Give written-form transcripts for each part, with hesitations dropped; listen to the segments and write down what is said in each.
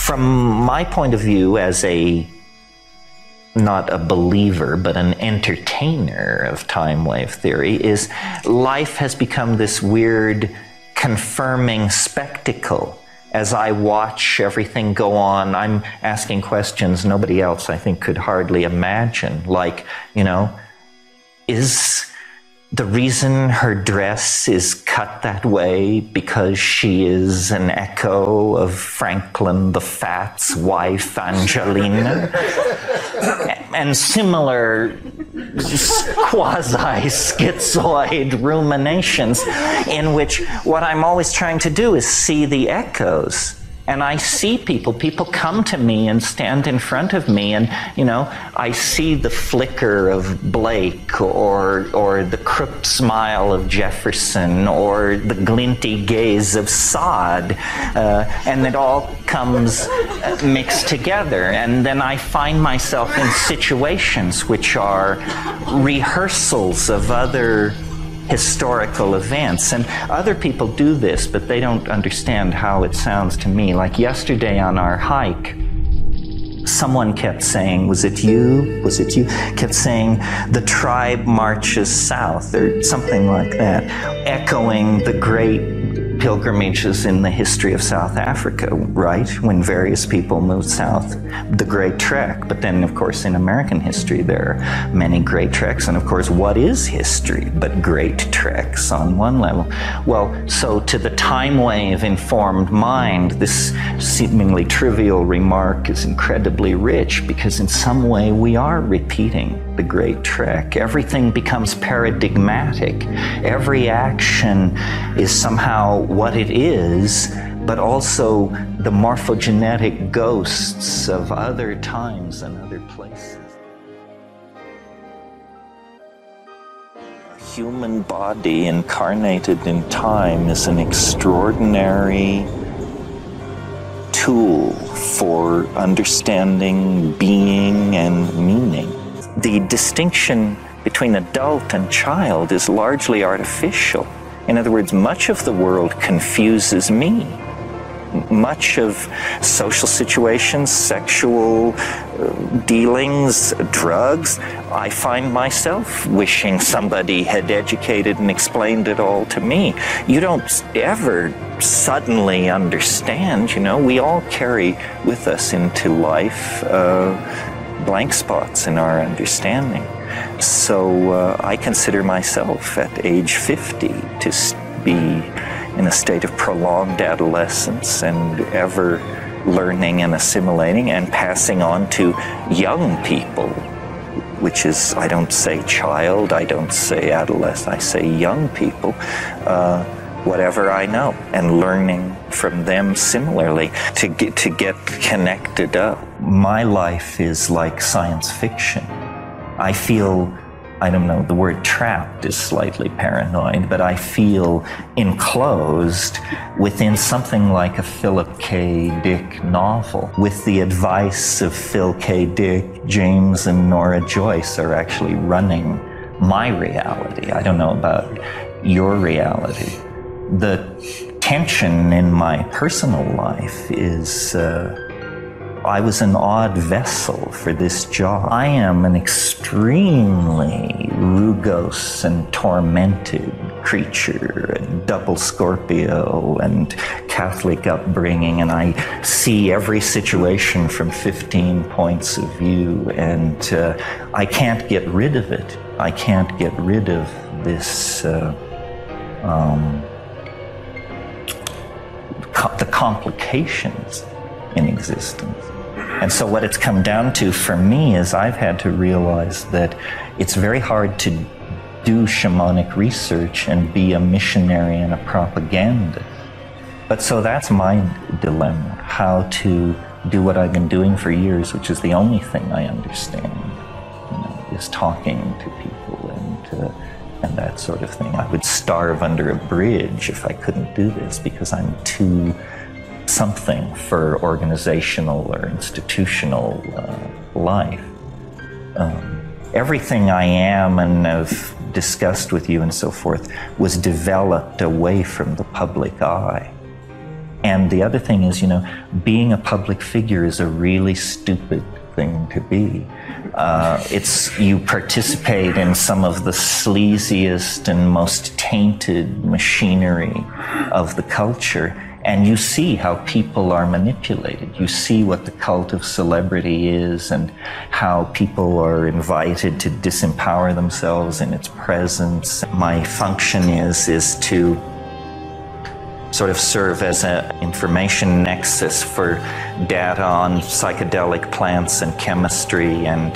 From my point of view as not a believer, but an entertainer of time wave theory, is life has become this weird confirming spectacle. As I watch everything go on, I'm asking questions nobody else, I think, could hardly imagine. Like, is the reason her dress is cut that way because she is an echo of Franklin the Fat's wife, Angelina? And similar quasi-schizoid ruminations in which what I'm always trying to do is see the echoes. And I see people come to me and stand in front of me, and I see the flicker of Blake, or the crooked smile of Jefferson, or the glinty gaze of Sade, and it all comes mixed together. And then I find myself in situations which are rehearsals of other historical events. And other people do this, but they don't understand how it sounds to me. Like yesterday on our hike, someone kept saying, was it you? Was it you? Kept saying, the tribe marches south, or something like that, echoing the great pilgrimages in the history of South Africa, right? When various people moved south, the Great Trek. But then, of course, in American history, there are many great treks. And of course, what is history but great treks on one level? Well, so to the time wave informed mind, this seemingly trivial remark is incredibly rich, because in some way we are repeating the Great Trek. Everything becomes paradigmatic. Every action is somehow what it is, but also the morphogenetic ghosts of other times and other places. A human body incarnated in time is an extraordinary tool for understanding being and meaning. The distinction between adult and child is largely artificial. In other words, much of the world confuses me. Much of social situations, sexual dealings, drugs, I find myself wishing somebody had educated and explained it all to me. You don't ever suddenly understand, we all carry with us into life blank spots in our understanding. So I consider myself at age 50 to be in a state of prolonged adolescence and ever learning and assimilating and passing on to young people, which is, I don't say child, I don't say adolescent, I say young people, whatever I know, and learning from them similarly to get connected up. My life is like science fiction. I feel, I don't know, the word trapped is slightly paranoid, but I feel enclosed within something like a Philip K. Dick novel. With the advice of Phil K. Dick, James and Nora Joyce are actually running my reality. I don't know about your reality. The tension in my personal life is I was an odd vessel for this job. I am an extremely rugose and tormented creature, a double Scorpio and Catholic upbringing, and I see every situation from 15 points of view, and I can't get rid of it. I can't get rid of this the complications in existence. And so what it's come down to for me is I've had to realize that it's very hard to do shamanic research and be a missionary and a propagandist. But so that's my dilemma, how to do what I've been doing for years, which is the only thing I understand, is talking to people and that sort of thing. I would starve under a bridge if I couldn't do this, because I'm too something for organizational or institutional life. Everything I am and have discussed with you and so forth was developed away from the public eye. And the other thing is, being a public figure is a really stupid thing to be. You participate in some of the sleaziest and most tainted machinery of the culture, and you see how people are manipulated. You see what the cult of celebrity is and how people are invited to disempower themselves in its presence. My function is to sort of serve as an information nexus for data on psychedelic plants and chemistry and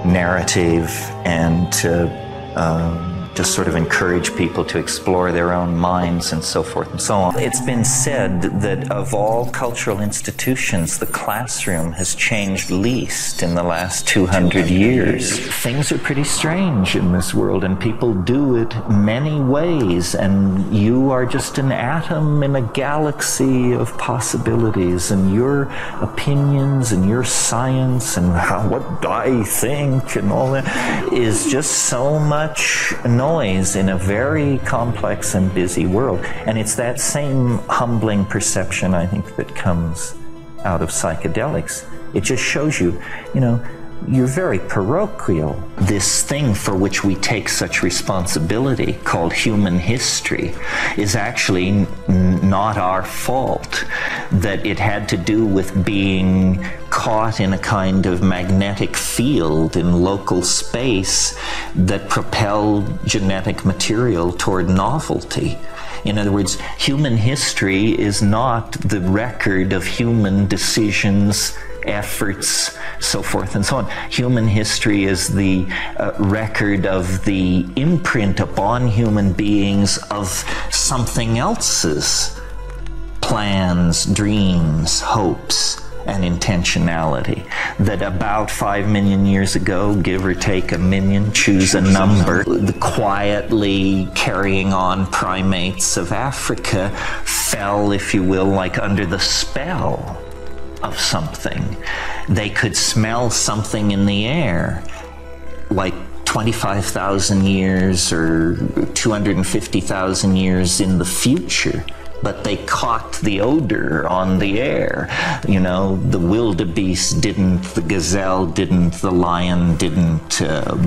narrative, and to sort of encourage people to explore their own minds and so forth and so on. It's been said that of all cultural institutions, the classroom has changed least in the last 200 years. Things are pretty strange in this world, and people do it many ways, and you are just an atom in a galaxy of possibilities, and your opinions and your science and what I think and all that is just so much noise in a very complex and busy world. And it's that same humbling perception, I think, that comes out of psychedelics. It just shows you, you're very parochial. This thing for which we take such responsibility, called human history, is actually not our fault. That it had to do with being caught in a kind of magnetic field in local space that propelled genetic material toward novelty. In other words, human history is not the record of human decisions, efforts, so forth and so on. Human history is the record of the imprint upon human beings of something else's plans, dreams, hopes, and intentionality. That about 5 million years ago, give or take a million, choose a number, the quietly carrying on primates of Africa fell, if you will, like under the spell of something. They could smell something in the air, like 25,000 years or 250,000 years in the future, but they caught the odor on the air. The wildebeest didn't, the gazelle didn't, the lion didn't,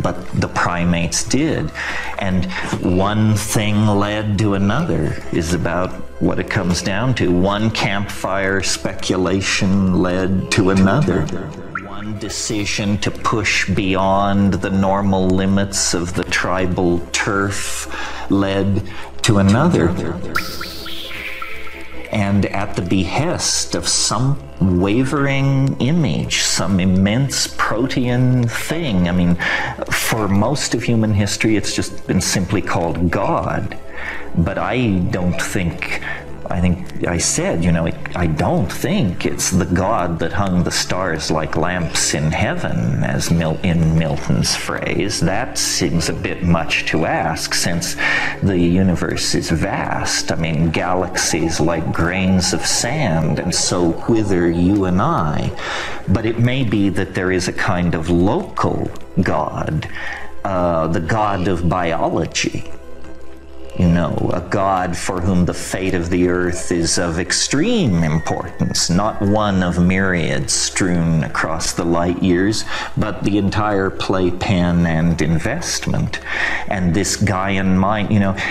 but the primates did. And one thing led to another is about what it comes down to. One campfire speculation led to another. One decision to push beyond the normal limits of the tribal turf led to another. And at the behest of some wavering image, some immense protean thing. I mean, for most of human history, it's just been simply called God. But I don't think it's the God that hung the stars like lamps in heaven, as in Milton's phrase. That seems a bit much to ask, since the universe is vast. I mean, galaxies like grains of sand, and so whither you and I. But it may be that there is a kind of local God, the God of biology. A God for whom the fate of the earth is of extreme importance, not one of myriads strewn across the light years, but the entire playpen and investment. And this Gaian mind,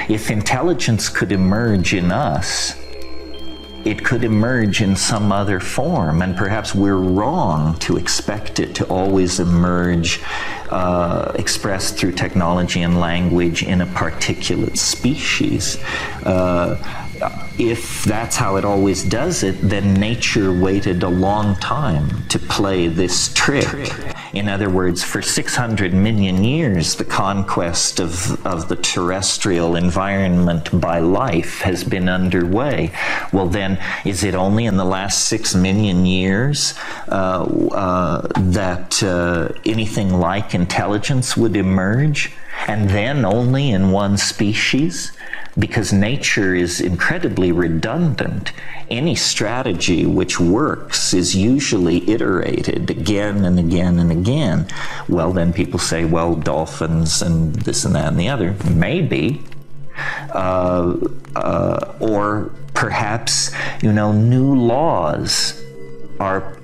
if intelligence could emerge in us, it could emerge in some other form, and perhaps we're wrong to expect it to always emerge expressed through technology and language in a particulate species. If that's how it always does it, then nature waited a long time to play this trick. In other words, for 600 million years, the conquest of the terrestrial environment by life has been underway. Well then, is it only in the last 6 million years that anything like intelligence would emerge? And then only in one species? Because nature is incredibly redundant. Any strategy which works is usually iterated again and again and again. Well, then people say, well, dolphins and this and that and the other. Maybe. Or Perhaps, new laws are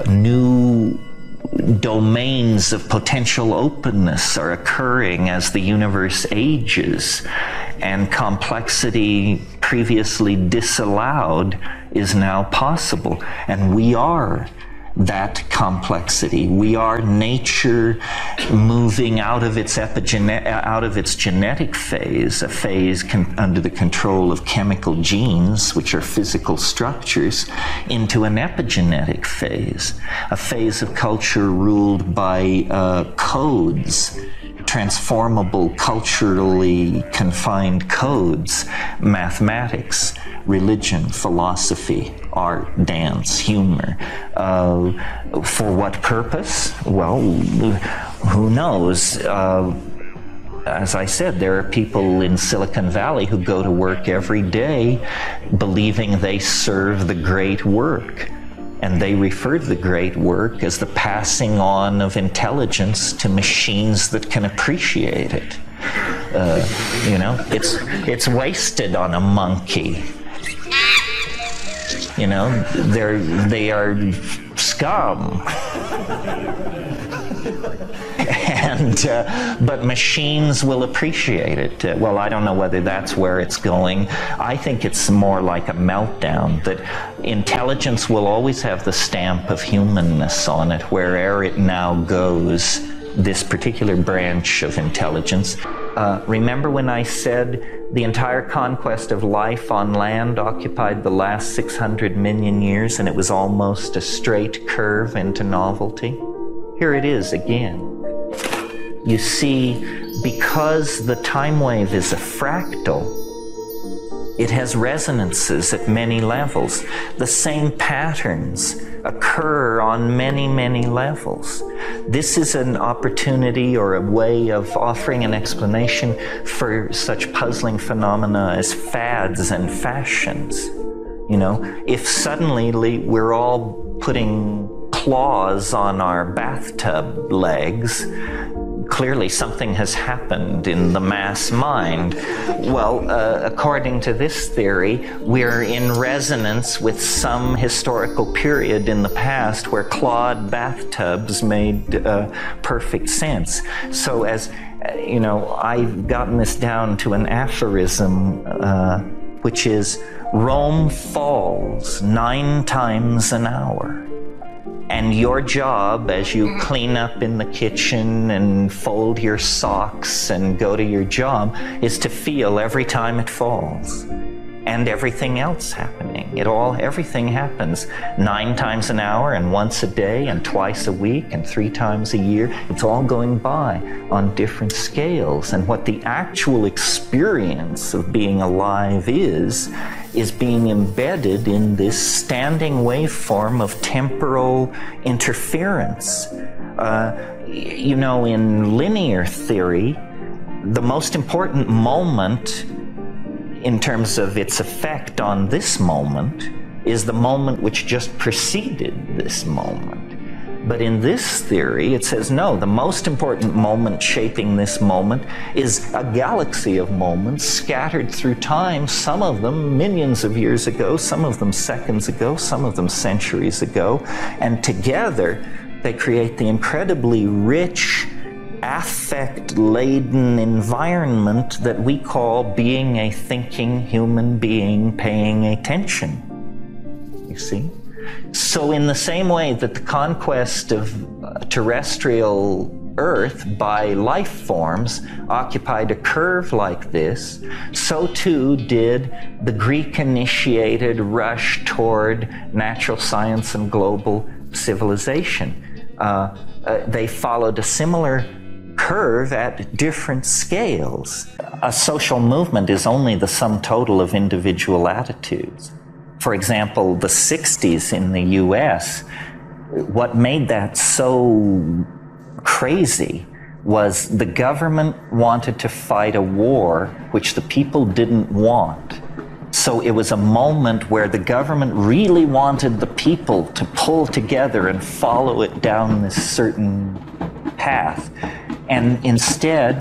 new domains of potential openness are occurring as the universe ages, and complexity previously disallowed is now possible. And we are that complexity. We are nature moving out of its genetic phase, a phase under the control of chemical genes, which are physical structures, into an epigenetic phase, a phase of culture ruled by codes, transformable, culturally confined codes, mathematics, religion, philosophy, art, dance, humor. For what purpose? Well, who knows? As I said, there are people in Silicon Valley who go to work every day believing they serve the great work. And they refer to the great work as the passing on of intelligence to machines that can appreciate it. It's wasted on a monkey. They are scum. But machines will appreciate it. Well, I don't know whether that's where it's going. I think it's more like a meltdown, that intelligence will always have the stamp of humanness on it wherever it now goes, this particular branch of intelligence. Remember when I said the entire conquest of life on land occupied the last 600 million years and it was almost a straight curve into novelty? Here it is again. You see, because the time wave is a fractal, it has resonances at many levels. The same patterns occur on many, many levels. This is an opportunity or a way of offering an explanation for such puzzling phenomena as fads and fashions. If suddenly we're all putting claws on our bathtub legs, clearly something has happened in the mass mind. Well, according to this theory, we're in resonance with some historical period in the past where clawed bathtubs made perfect sense. So as, I've gotten this down to an aphorism, which is, Rome falls 9 times an hour. And your job as you clean up in the kitchen and fold your socks and go to your job is to feel every time it falls. And everything else happening. Everything happens 9 times an hour and once a day and twice a week and 3 times a year. It's all going by on different scales. And what the actual experience of being alive is being embedded in this standing waveform of temporal interference. In linear theory, the most important moment in terms of its effect on this moment is the moment which just preceded this moment. But in this theory, it says, no, the most important moment shaping this moment is a galaxy of moments scattered through time, some of them millions of years ago, some of them seconds ago, some of them centuries ago, and together they create the incredibly rich, affect-laden environment that we call being a thinking human being paying attention. You see? So in the same way that the conquest of terrestrial Earth by life forms occupied a curve like this, so too did the Greek-initiated rush toward natural science and global civilization. They followed a similar curve at different scales. A social movement is only the sum total of individual attitudes. For example, the 60s in the US, what made that so crazy was the government wanted to fight a war which the people didn't want. So it was a moment where the government really wanted the people to pull together and follow it down this certain path. And instead,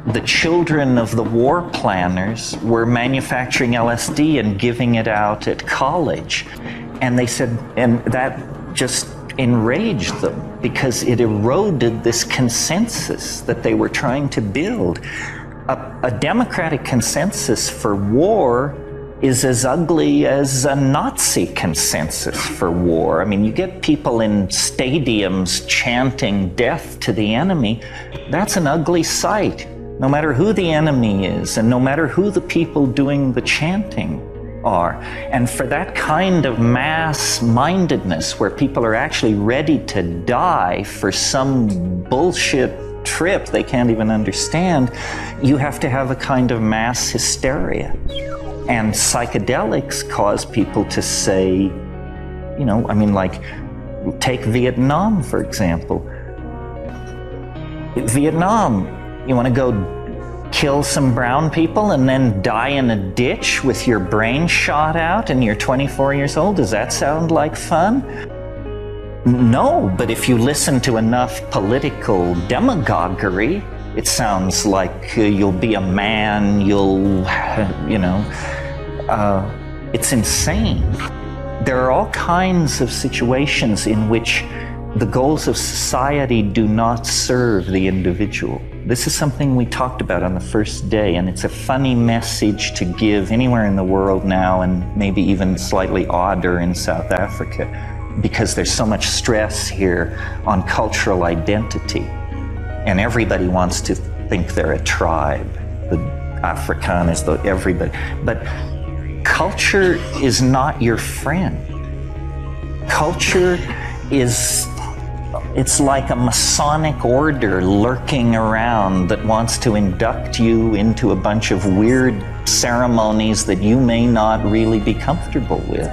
the children of the war planners were manufacturing LSD and giving it out at college. And they said, and that just enraged them because it eroded this consensus that they were trying to build. A democratic consensus for war is as ugly as a Nazi consensus for war. I mean, you get people in stadiums chanting death to the enemy. That's an ugly sight, no matter who the enemy is and no matter who the people doing the chanting are. And for that kind of mass-mindedness where people are actually ready to die for some bullshit trip they can't even understand, you have to have a kind of mass hysteria. And psychedelics cause people to say, you know, I mean, like, take Vietnam, for example. Vietnam, you want to go kill some brown people and then die in a ditch with your brain shot out and you're 24 years old? Does that sound like fun? No, but if you listen to enough political demagoguery, it sounds like you'll be a man, you'll, you know, it's insane. There are all kinds of situations in which the goals of society do not serve the individual. This is something we talked about on the first day, and it's a funny message to give anywhere in the world now, and maybe even slightly odder in South Africa, because there's so much stress here on cultural identity. And everybody wants to think they're a tribe. The Afrikaners, everybody. But culture is not your friend. Culture is, it's like a Masonic order lurking around that wants to induct you into a bunch of weird ceremonies that you may not really be comfortable with.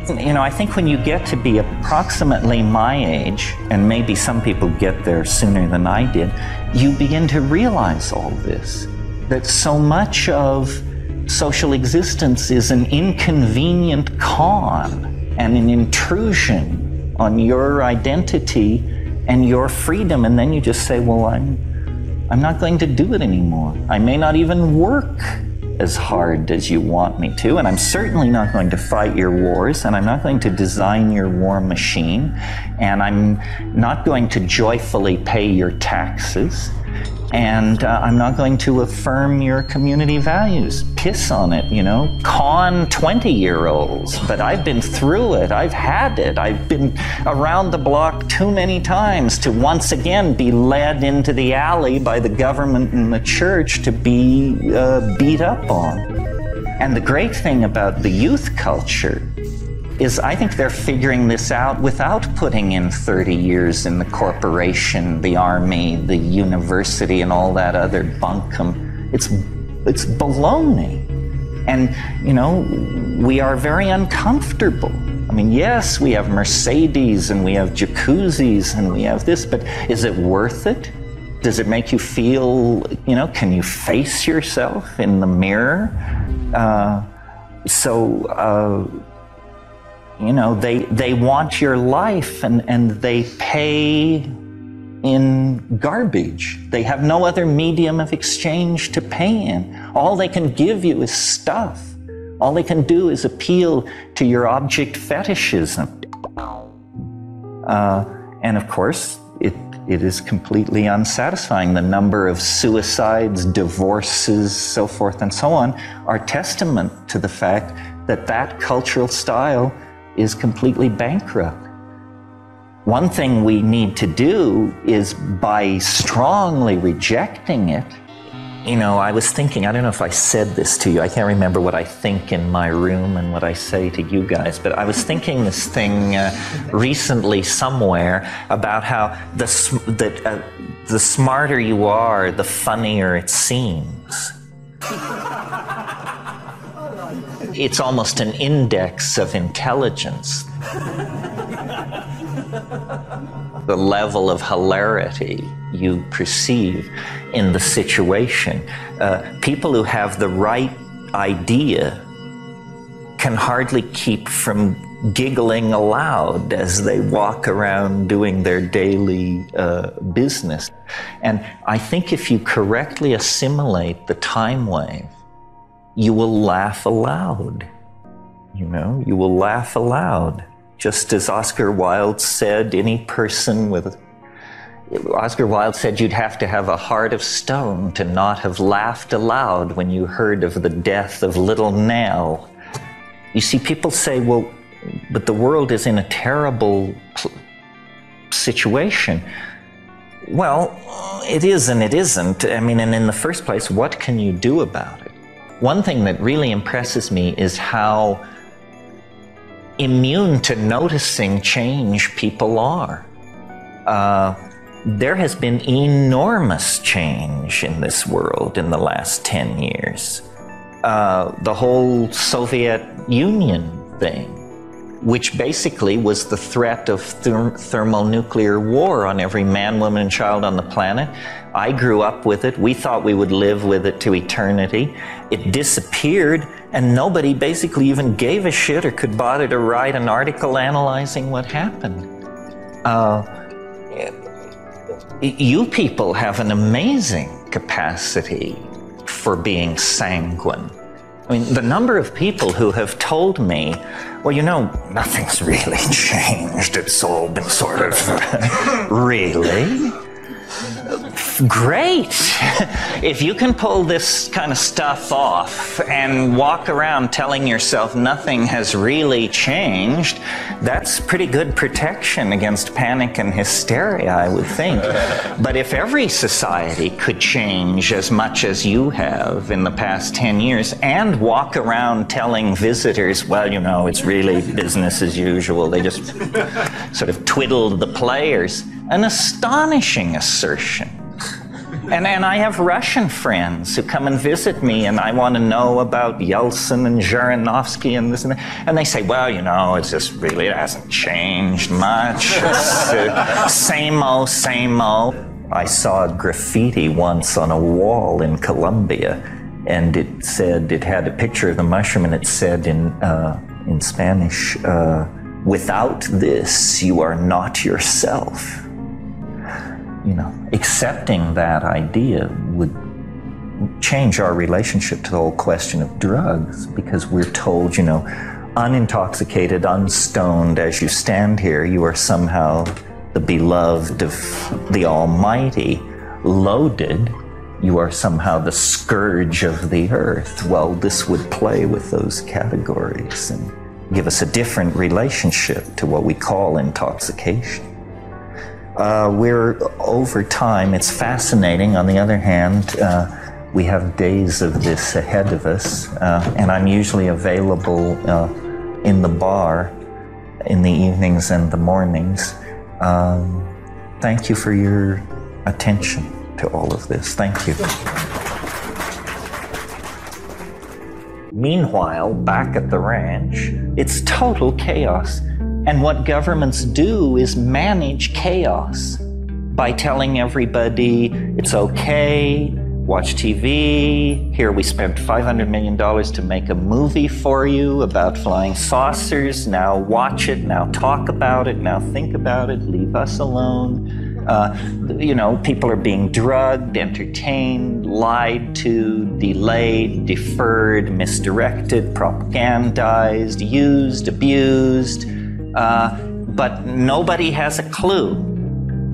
You know, I think when you get to be approximately my age, and maybe some people get there sooner than I did, you begin to realize all this, that so much of social existence is an inconvenient con and an intrusion on your identity and your freedom, and then you just say, well, I'm not going to do it anymore. I may not even work as hard as you want me to, and I'm certainly not going to fight your wars, and I'm not going to design your war machine, and I'm not going to joyfully pay your taxes, and I'm not going to affirm your community values. Piss on it, you know, con 20-year-olds, but I've been through it, I've had it, I've been around the block too many times to once again be led into the alley by the government and the church to be beat up on. And the great thing about the youth culture is I think they're figuring this out without putting in 30 years in the corporation, the army, the university, and all that other bunkum. It's baloney. And, you know, we are very uncomfortable. I mean, yes, we have Mercedes and we have jacuzzis and we have this, but is it worth it? Does it make you feel, you know, can you face yourself in the mirror? You know, they want your life and they pay in garbage. They have no other medium of exchange to pay in. All they can give you is stuff. All they can do is appeal to your object fetishism. And of course, it is completely unsatisfying. The number of suicides, divorces, so forth and so on are testament to the fact that that cultural style is completely bankrupt. One thing we need to do is, by strongly rejecting it, you know, I was thinking, I don't know if I said this to you, I can't remember what I think in my room and what I say to you guys, but I was thinking this thing recently somewhere about how the smarter you are, the funnier it seems. It's almost an index of intelligence. The level of hilarity you perceive in the situation. People who have the right idea can hardly keep from giggling aloud as they walk around doing their daily business. And I think if you correctly assimilate the time wave, you will laugh aloud. You know, you will laugh aloud. Just as Oscar Wilde said, Oscar Wilde said you'd have to have a heart of stone to not have laughed aloud when you heard of the death of little Nell. You see, people say, well, but the world is in a terrible situation. Well, it is and it isn't. I mean, and in the first place, what can you do about it? One thing that really impresses me is how immune to noticing change people are. There has been enormous change in this world in the last 10 years. The whole Soviet Union thing, which basically was the threat of thermonuclear war on every man, woman, and child on the planet. I grew up with it. We thought we would live with it to eternity. It disappeared, and nobody basically even gave a shit or could bother to write an article analyzing what happened. You people have an amazing capacity for being sanguine. I mean, the number of people who have told me, well, you know, nothing's really changed. It's all been sort of, really? Great! If you can pull this kind of stuff off and walk around telling yourself nothing has really changed, that's pretty good protection against panic and hysteria, I would think. But if every society could change as much as you have in the past 10 years and walk around telling visitors, well, you know, it's really business as usual, they just sort of twiddled the players, an astonishing assertion. And I have Russian friends who come and visit me, and I want to know about Yeltsin and Zhirinovsky and this and that. And they say, well, you know, it's just really, it hasn't changed much. It's same old, same old. I saw graffiti once on a wall in Colombia, and it said, it had a picture of the mushroom, and it said in Spanish, without this, you are not yourself. You know, accepting that idea would change our relationship to the whole question of drugs, because we're told, you know, unintoxicated, unstoned, as you stand here, you are somehow the beloved of the Almighty. Loaded, you are somehow the scourge of the earth. Well, this would play with those categories and give us a different relationship to what we call intoxication. We're over time. It's fascinating. On the other hand, we have days of this ahead of us, and I'm usually available in the bar in the evenings and the mornings. Thank you for your attention to all of this. Thank you. Meanwhile, back at the ranch, it's total chaos. And what governments do is manage chaos by telling everybody it's okay, watch TV. Here we spent $500 million to make a movie for you about flying saucers. Now watch it, now talk about it, now think about it, leave us alone. You know, people are being drugged, entertained, lied to, delayed, deferred, misdirected, propagandized, used, abused. But nobody has a clue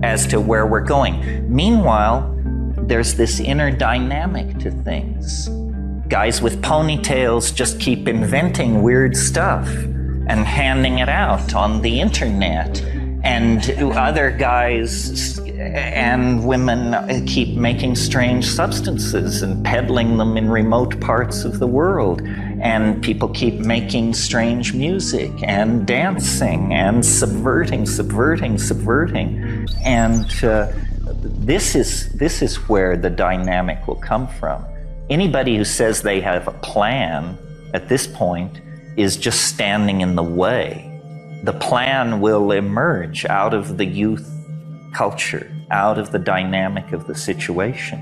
as to where we're going. Meanwhile, there's this inner dynamic to things. Guys with ponytails just keep inventing weird stuff and handing it out on the internet. And other guys and women keep making strange substances and peddling them in remote parts of the world. And people keep making strange music and dancing and subverting. And this is where the dynamic will come from. Anybody who says they have a plan at this point is just standing in the way. The plan will emerge out of the youth culture, out of the dynamic of the situation.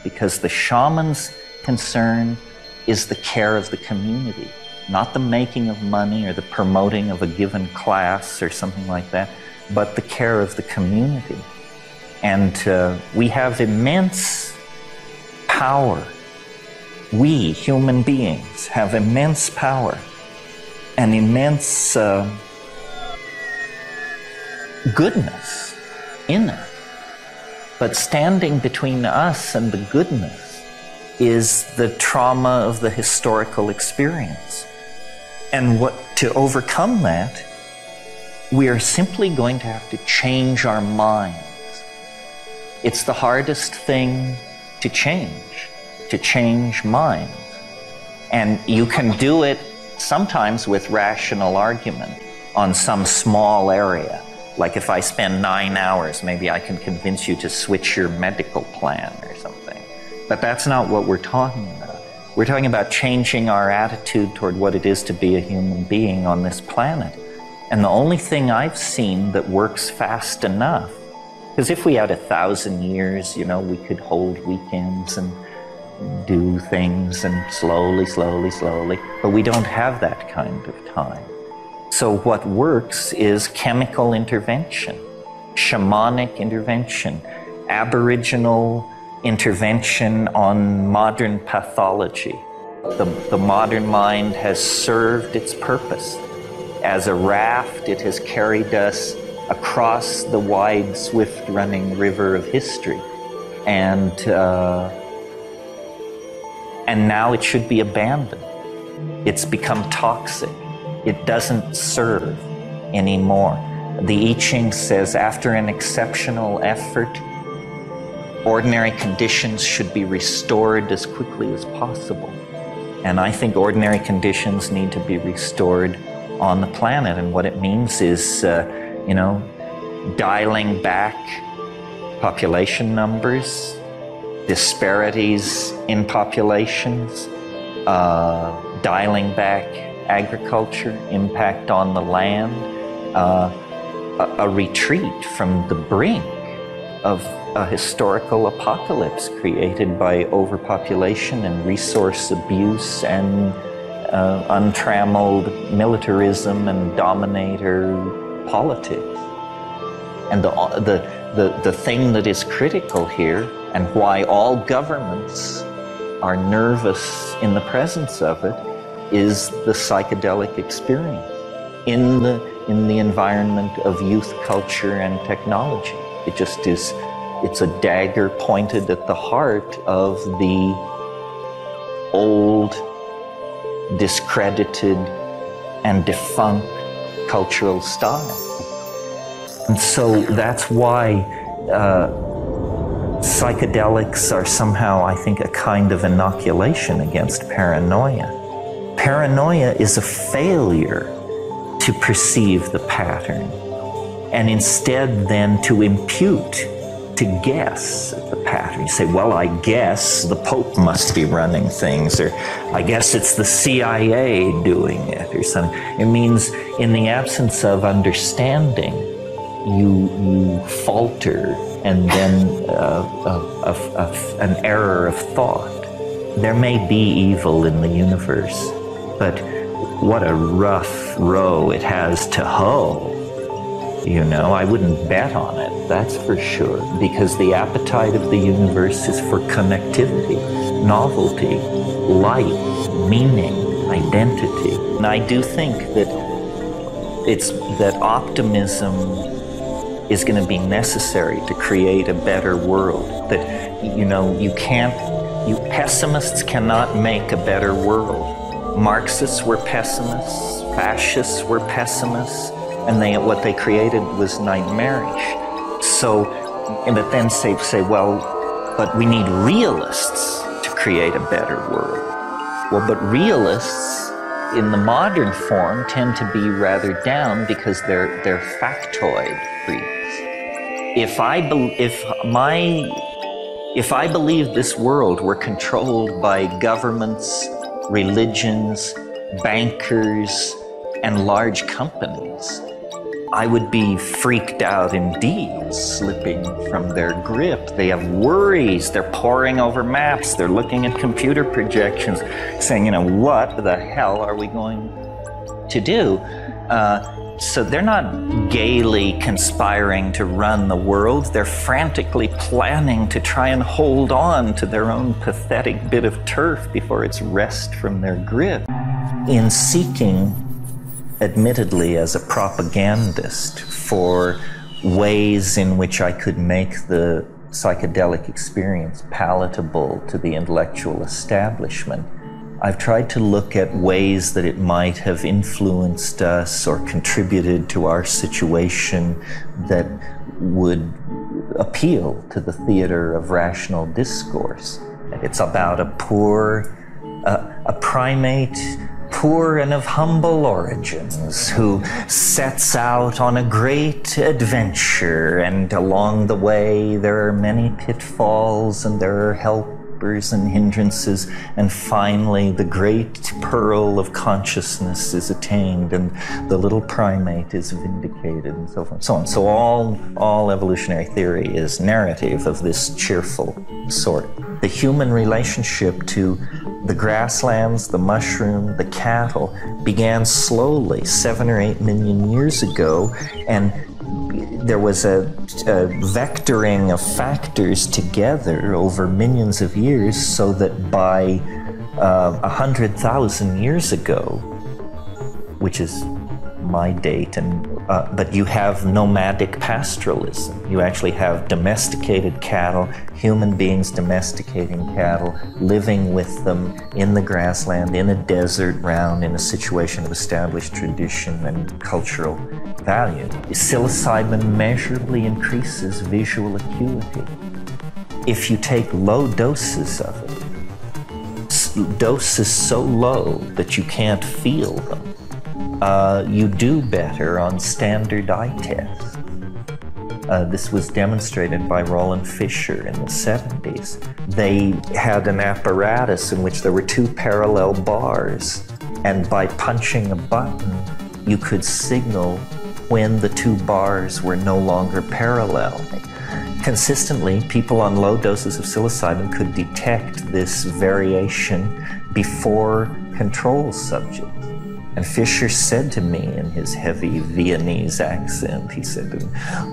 Because the shaman's concern is the care of the community, not the making of money or the promoting of a given class or something like that, but the care of the community. And we have immense power. We, human beings, have immense power and immense goodness in it. But standing between us and the goodness is the trauma of the historical experience. And to overcome that, we are simply going to have to change our minds. It's the hardest thing to change minds. And you can do it sometimes with rational argument on some small area. Like if I spend 9 hours, maybe I can convince you to switch your medical plan or something. But that's not what we're talking about. We're talking about changing our attitude toward what it is to be a human being on this planet. And the only thing I've seen that works fast enough, because if we had 1,000 years, you know, we could hold weekends and do things and slowly, but we don't have that kind of time. So what works is chemical intervention, shamanic intervention, aboriginal intervention on modern pathology. The modern mind has served its purpose. As a raft, it has carried us across the wide, swift-running river of history. And now it should be abandoned. It's become toxic. It doesn't serve anymore. The I Ching says, after an exceptional effort, ordinary conditions should be restored as quickly as possible. And I think ordinary conditions need to be restored on the planet. And what it means is, you know, dialing back population numbers, disparities in populations, dialing back agriculture, impact on the land, a retreat from the brink of a historical apocalypse created by overpopulation and resource abuse and untrammeled militarism and dominator politics. And the thing that is critical here, and why all governments are nervous in the presence of it, is the psychedelic experience in the environment of youth culture and technology. It just is, it's a dagger pointed at the heart of the old, discredited, and defunct cultural style. And so that's why psychedelics are somehow, I think, a kind of inoculation against paranoia. Paranoia is a failure to perceive the pattern, and instead then to impute, to guess at the pattern. You say, well, I guess the Pope must be running things, or I guess it's the CIA doing it, or something. It means in the absence of understanding, you falter, and then an error of thought. There may be evil in the universe, but what a rough row it has to hoe. You know, I wouldn't bet on it, that's for sure, because the appetite of the universe is for connectivity, novelty, light, meaning, identity. And I do think that optimism is going to be necessary to create a better world. That, you know, pessimists cannot make a better world. Marxists were pessimists, fascists were pessimists, and what they created was nightmarish. So, but then say, well, but we need realists to create a better world. Well, but realists in the modern form tend to be rather down because they're factoid freaks. If I believed this world were controlled by governments, religions, bankers, and large companies, I would be freaked out indeed, slipping from their grip. They have worries, they're poring over maps, they're looking at computer projections, saying, you know, what the hell are we going to do? So they're not gaily conspiring to run the world, they're frantically planning to try and hold on to their own pathetic bit of turf before it's wrest from their grip. In seeking, admittedly as a propagandist, for ways in which I could make the psychedelic experience palatable to the intellectual establishment, I've tried to look at ways that it might have influenced us or contributed to our situation that would appeal to the theater of rational discourse. It's about a primate, poor and of humble origins, who sets out on a great adventure, and along the way there are many pitfalls and there are helpers and hindrances, and finally the great pearl of consciousness is attained and the little primate is vindicated, and so forth and so on. So all evolutionary theory is narrative of this cheerful sort. The human relationship to the grasslands, the mushroom, the cattle began slowly 7 or 8 million years ago, and there was a vectoring of factors together over millions of years, so that by 100,000 years ago, which is my date, but you have nomadic pastoralism. You actually have domesticated cattle, human beings domesticating cattle, living with them in the grassland, in a desert round, in a situation of established tradition and cultural value. Psilocybin measurably increases visual acuity. If you take low doses of it, doses so low that you can't feel them, you do better on standard eye tests. This was demonstrated by Roland Fisher in the 70s. They had an apparatus in which there were 2 parallel bars, and by punching a button, you could signal when the 2 bars were no longer parallel. Consistently, people on low doses of psilocybin could detect this variation before control subjects. And Fisher said to me in his heavy Viennese accent, he said,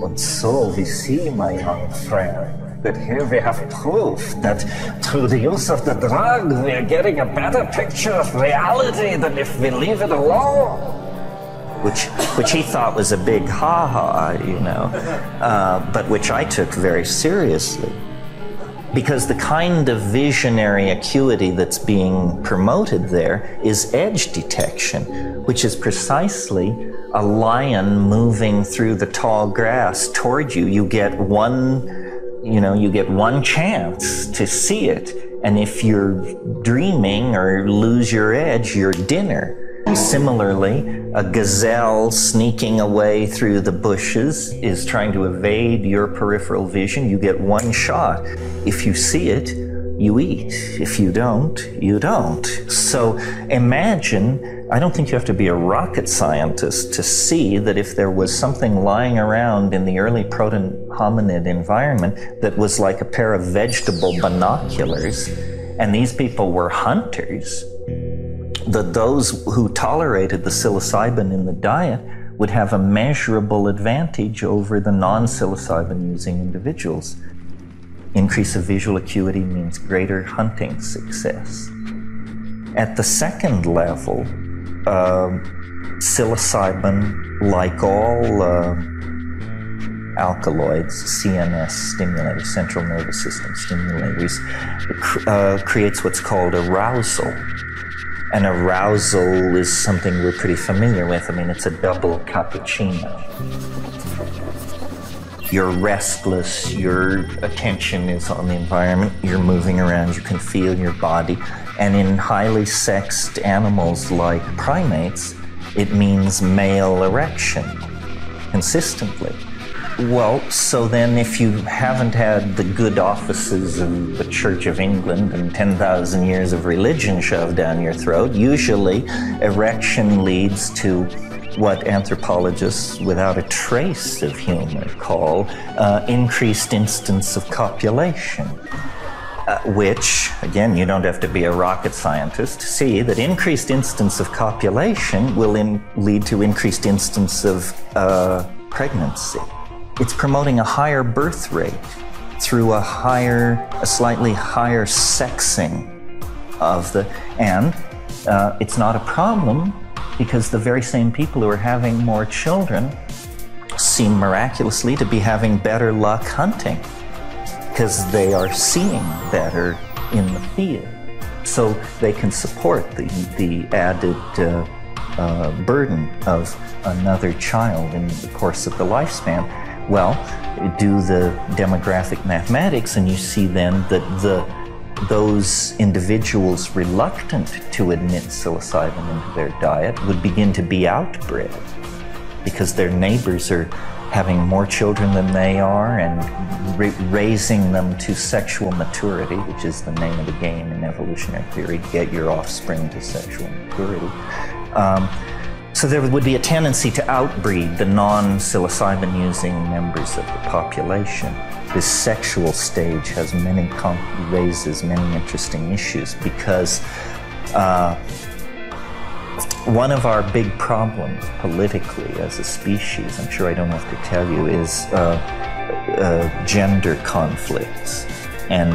"And so we see, my young friend, that here we have proof that through the use of the drug, we are getting a better picture of reality than if we leave it alone." Which he thought was a big ha-ha, you know, but which I took very seriously. Because the kind of visionary acuity that's being promoted there is edge detection, which is precisely a lion moving through the tall grass toward you. You get one chance to see it, and if you're dreaming or lose your edge, you're dinner. Similarly, a gazelle sneaking away through the bushes is trying to evade your peripheral vision. You get one shot. If you see it, you eat. If you don't, you don't. So imagine, I don't think you have to be a rocket scientist to see that if there was something lying around in the early proto-hominid environment that was like a pair of vegetable binoculars, and these people were hunters, that those who tolerated the psilocybin in the diet would have a measurable advantage over the non-psilocybin using individuals. Increase of visual acuity means greater hunting success. At the second level, psilocybin, like all alkaloids, CNS stimulators, central nervous system stimulators, creates what's called arousal. And arousal is something we're pretty familiar with. I mean, it's a double cappuccino. You're restless, your attention is on the environment, you're moving around, you can feel your body. And in highly sexed animals like primates, it means male erection consistently. Well, so then if you haven't had the good offices of the Church of England and 10,000 years of religion shoved down your throat, usually erection leads to what anthropologists without a trace of humor call increased instance of copulation, which, again, you don't have to be a rocket scientist to see that increased instance of copulation will lead to increased instance of pregnancy. It's promoting a higher birth rate through a slightly higher sexing of and it's not a problem because the very same people who are having more children seem miraculously to be having better luck hunting because they are seeing better in the field. So they can support the added burden of another child in the course of the lifespan. Well, do the demographic mathematics and you see then that those individuals reluctant to admit psilocybin into their diet would begin to be outbred because their neighbors are having more children than they are and raising them to sexual maturity, which is the name of the game in evolutionary theory, get your offspring to sexual maturity. So there would be a tendency to outbreed the non-psilocybin using members of the population. This sexual stage has raises many interesting issues because one of our big problems politically as a species, I'm sure I don't have to tell you, is gender conflicts and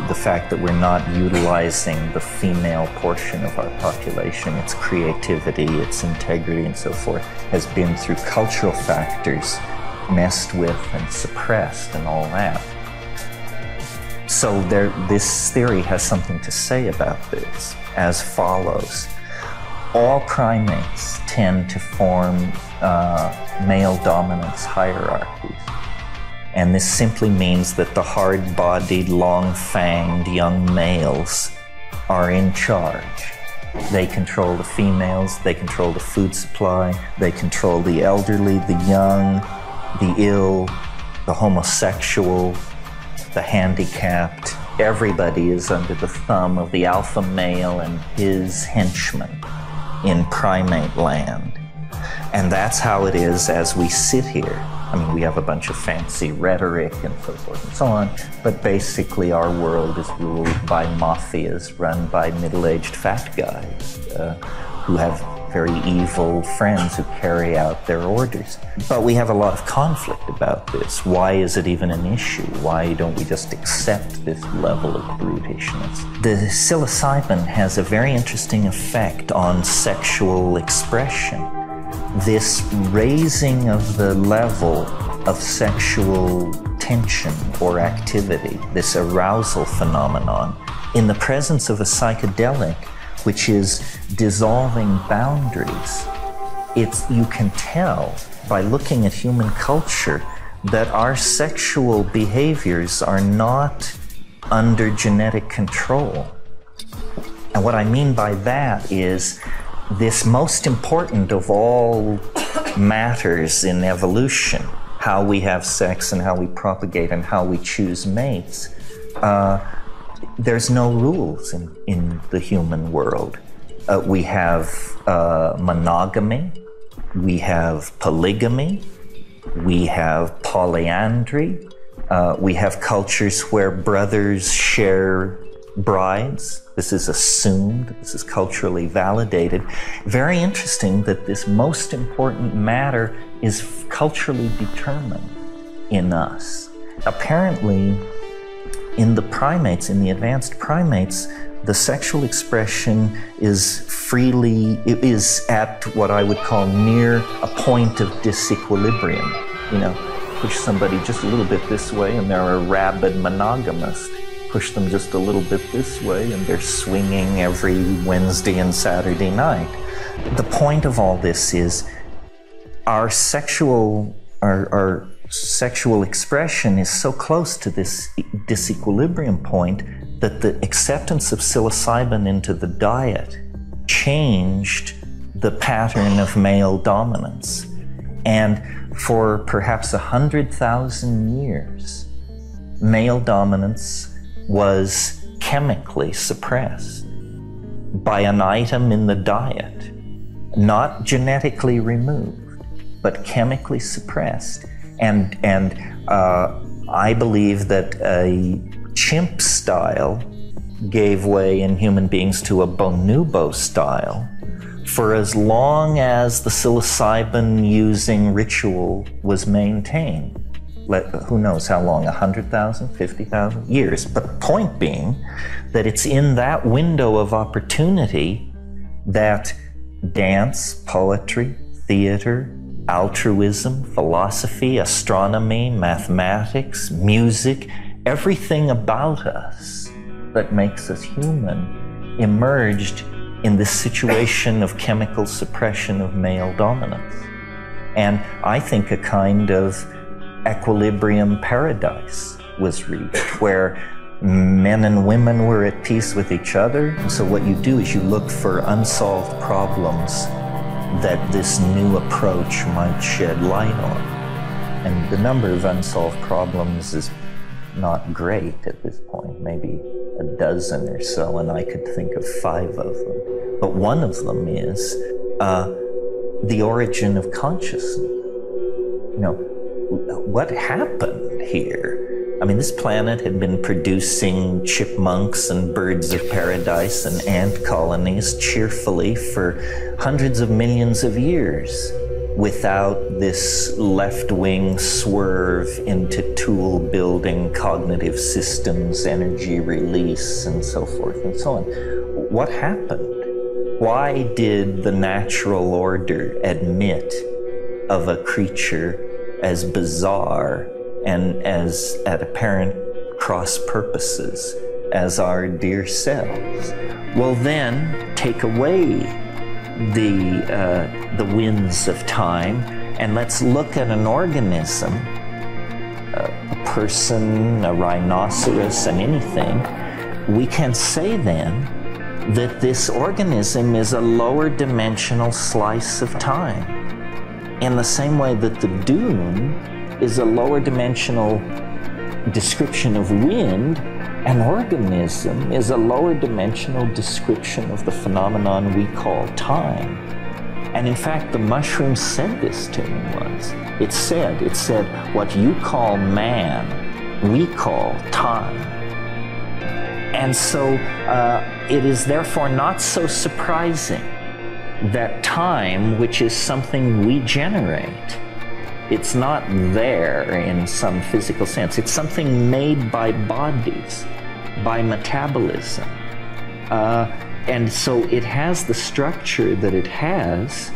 the fact that we're not utilizing the female portion of our population, its creativity, its integrity, and so forth, has been through cultural factors messed with and suppressed and all that. So this theory has something to say about this as follows. All primates tend to form male dominance hierarchies. And this simply means that the hard-bodied, long-fanged young males are in charge. They control the females, they control the food supply, they control the elderly, the young, the ill, the homosexual, the handicapped. Everybody is under the thumb of the alpha male and his henchmen in primate land. And that's how it is as we sit here. I mean, we have a bunch of fancy rhetoric and so forth and so on, but basically our world is ruled by mafias run by middle-aged fat guys who have very evil friends who carry out their orders. But we have a lot of conflict about this. Why is it even an issue? Why don't we just accept this level of brutishness? The psilocybin has a very interesting effect on sexual expression. This raising of the level of sexual tension or activity, this arousal phenomenon, in the presence of a psychedelic, which is dissolving boundaries, you can tell by looking at human culture that our sexual behaviors are not under genetic control. And what I mean by that is this most important of all matters in evolution, how we have sex and how we propagate and how we choose mates, there's no rules in the human world. We have monogamy, we have polygamy, we have polyandry, we have cultures where brothers share brides. This is assumed, this is culturally validated. Very interesting that this most important matter is culturally determined in us. Apparently, in the primates, in the advanced primates, the sexual expression is at what I would call near a point of disequilibrium. You know, push somebody just a little bit this way and they're a rabid monogamist. Push them just a little bit this way and they're swinging every Wednesday and Saturday night. The point of all this is our sexual expression is so close to this disequilibrium point that the acceptance of psilocybin into the diet changed the pattern of male dominance. And for perhaps 100,000 years, male dominance was chemically suppressed by an item in the diet. not genetically removed, but chemically suppressed. And I believe that a chimp style gave way in human beings to a bonobo style for as long as the psilocybin using ritual was maintained. Who knows how long, 100,000, 50,000 years. But the point being that it's in that window of opportunity that dance, poetry, theater, altruism, philosophy, astronomy, mathematics, music, everything about us that makes us human emerged in this situation of chemical suppression of male dominance. And I think a kind of equilibrium paradise was reached, where men and women were at peace with each other. And so what you do is you look for unsolved problems that this new approach might shed light on. And the number of unsolved problems is not great at this point, maybe a dozen or so, and I could think of 5 of them. But one of them is the origin of consciousness. You know, what happened here? I mean, this planet had been producing chipmunks and birds of paradise and ant colonies cheerfully for hundreds of millions of years without this left-wing swerve into tool-building cognitive systems, energy release, and so forth and so on. What happened? Why did the natural order admit of a creature as bizarre and as at apparent cross purposes as our dear selves? Well, then take away the winds of time, and let's look at an organism, a person, a rhinoceros, and anything. We can say then that this organism is a lower dimensional slice of time, in the same way that the dune is a lower dimensional description of wind. An organism is a lower dimensional description of the phenomenon we call time. And in fact, the mushroom said this to me once. It said, what you call man, we call time. And so it is therefore not so surprising that time, which is something we generate, it's not there in some physical sense. It's something made by bodies, by metabolism. And so it has the structure that it has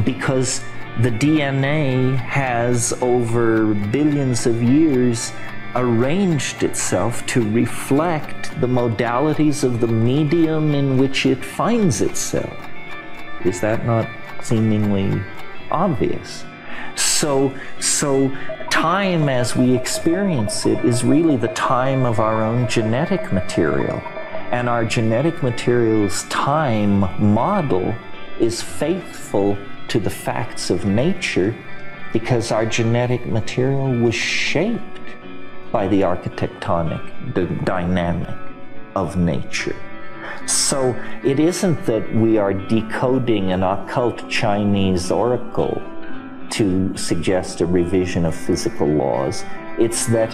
because the DNA has, over billions of years, arranged itself to reflect the modalities of the medium in which it finds itself. Is that not seemingly obvious? So time as we experience it is really the time of our own genetic material. And our genetic material's time model is faithful to the facts of nature because our genetic material was shaped by the architectonic, the dynamic of nature. So it isn't that we are decoding an occult Chinese oracle to suggest a revision of physical laws. It's that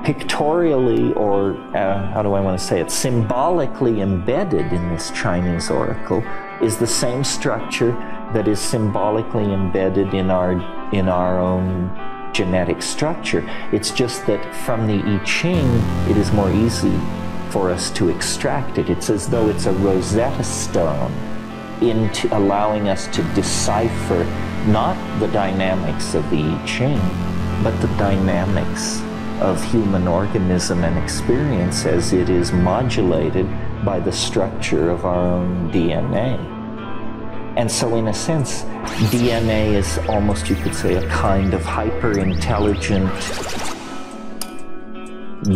pictorially, or how do I want to say it, symbolically embedded in this Chinese oracle is the same structure that is symbolically embedded in our own genetic structure. It's just that from the I Ching, it is more easy for us to extract it. It's as though it's a Rosetta Stone into allowing us to decipher not the dynamics of the I Ching, but the dynamics of human organism and experience as it is modulated by the structure of our own DNA. And so in a sense, DNA is almost, you could say, a kind of hyper-intelligent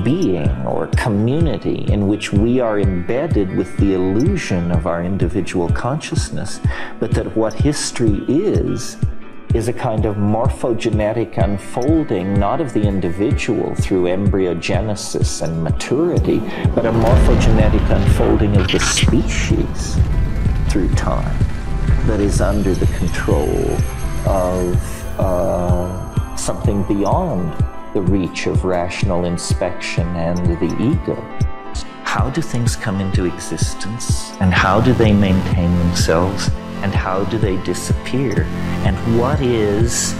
being or community in which we are embedded with the illusion of our individual consciousness, but that what history is a kind of morphogenetic unfolding, not of the individual through embryogenesis and maturity, but a morphogenetic unfolding of the species through time that is under the control of something beyond the reach of rational inspection and the ego. How do things come into existence, and how do they maintain themselves, and how do they disappear, and what is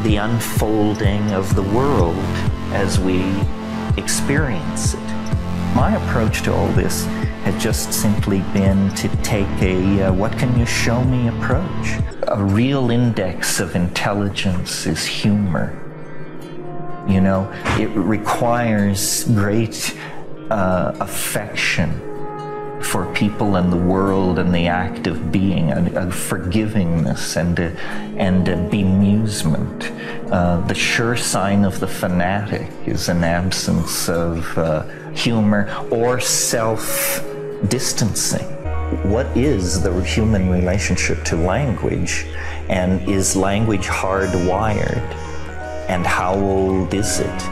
the unfolding of the world as we experience it? My approach to all this had just simply been to take a what can you show me approach. A real index of intelligence is humor. You know, it requires great affection for people and the world and the act of being, a forgivingness and a bemusement. The sure sign of the fanatic is an absence of humor or self-distancing. What is the human relationship to language, and is language hardwired, and how old is it?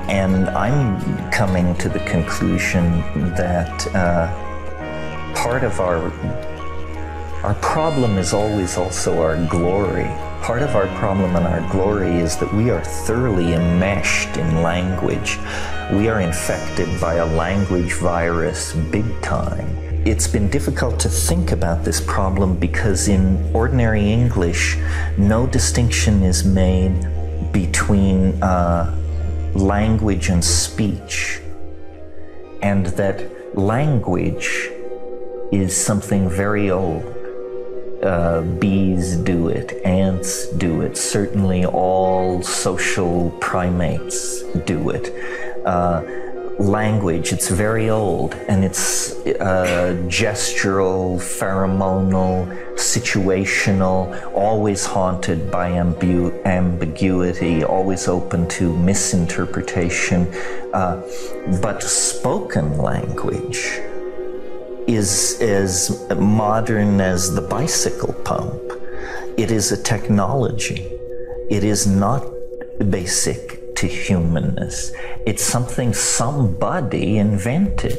And I'm coming to the conclusion that part of our problem is always also our glory. Part of our problem and our glory is that we are thoroughly enmeshed in language. We are infected by a language virus big time. It's been difficult to think about this problem because in ordinary English, no distinction is made between language and speech, and that language is something very old. Bees do it, ants do it, certainly all social primates do it. Language, it's very old, and it's gestural, pheromonal, situational, always haunted by ambiguity, always open to misinterpretation. But spoken language is as modern as the bicycle pump. It is a technology. It is not basic to humanness. It's something somebody invented,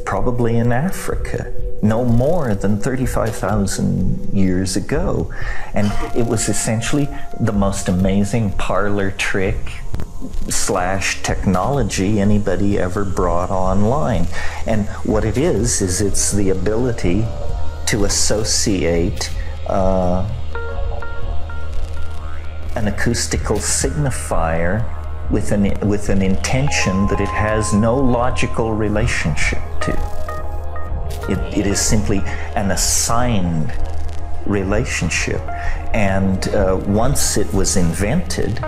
probably in Africa, no more than 35,000 years ago. And it was essentially the most amazing parlor trick / technology anybody ever brought online. And what it is it's the ability to associate an acoustical signifier with an intention that it has no logical relationship to. It is simply an assigned relationship. And once it was invented,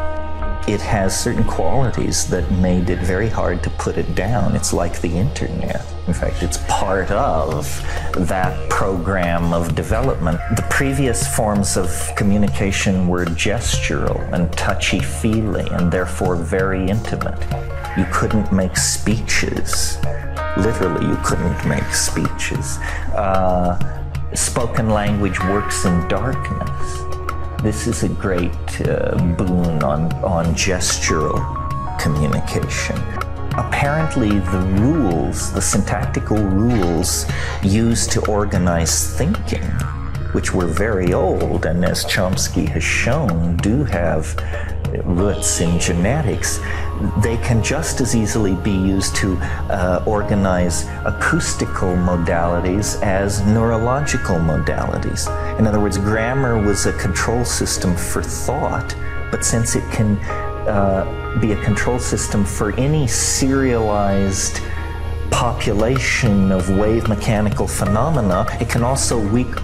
it has certain qualities that made it very hard to put it down. It's like the internet. In fact, it's part of that program of development. The previous forms of communication were gestural and touchy-feely and therefore very intimate. You couldn't make speeches. Literally, you couldn't make speeches. Spoken language works in darkness. This is a great boon on gestural communication. Apparently the rules, the syntactical rules used to organize thinking, which were very old and as Chomsky has shown do have roots in genetics, they can just as easily be used to organize acoustical modalities as neurological modalities. In other words, grammar was a control system for thought, but since it can be a control system for any serialized population of wave mechanical phenomena, it can also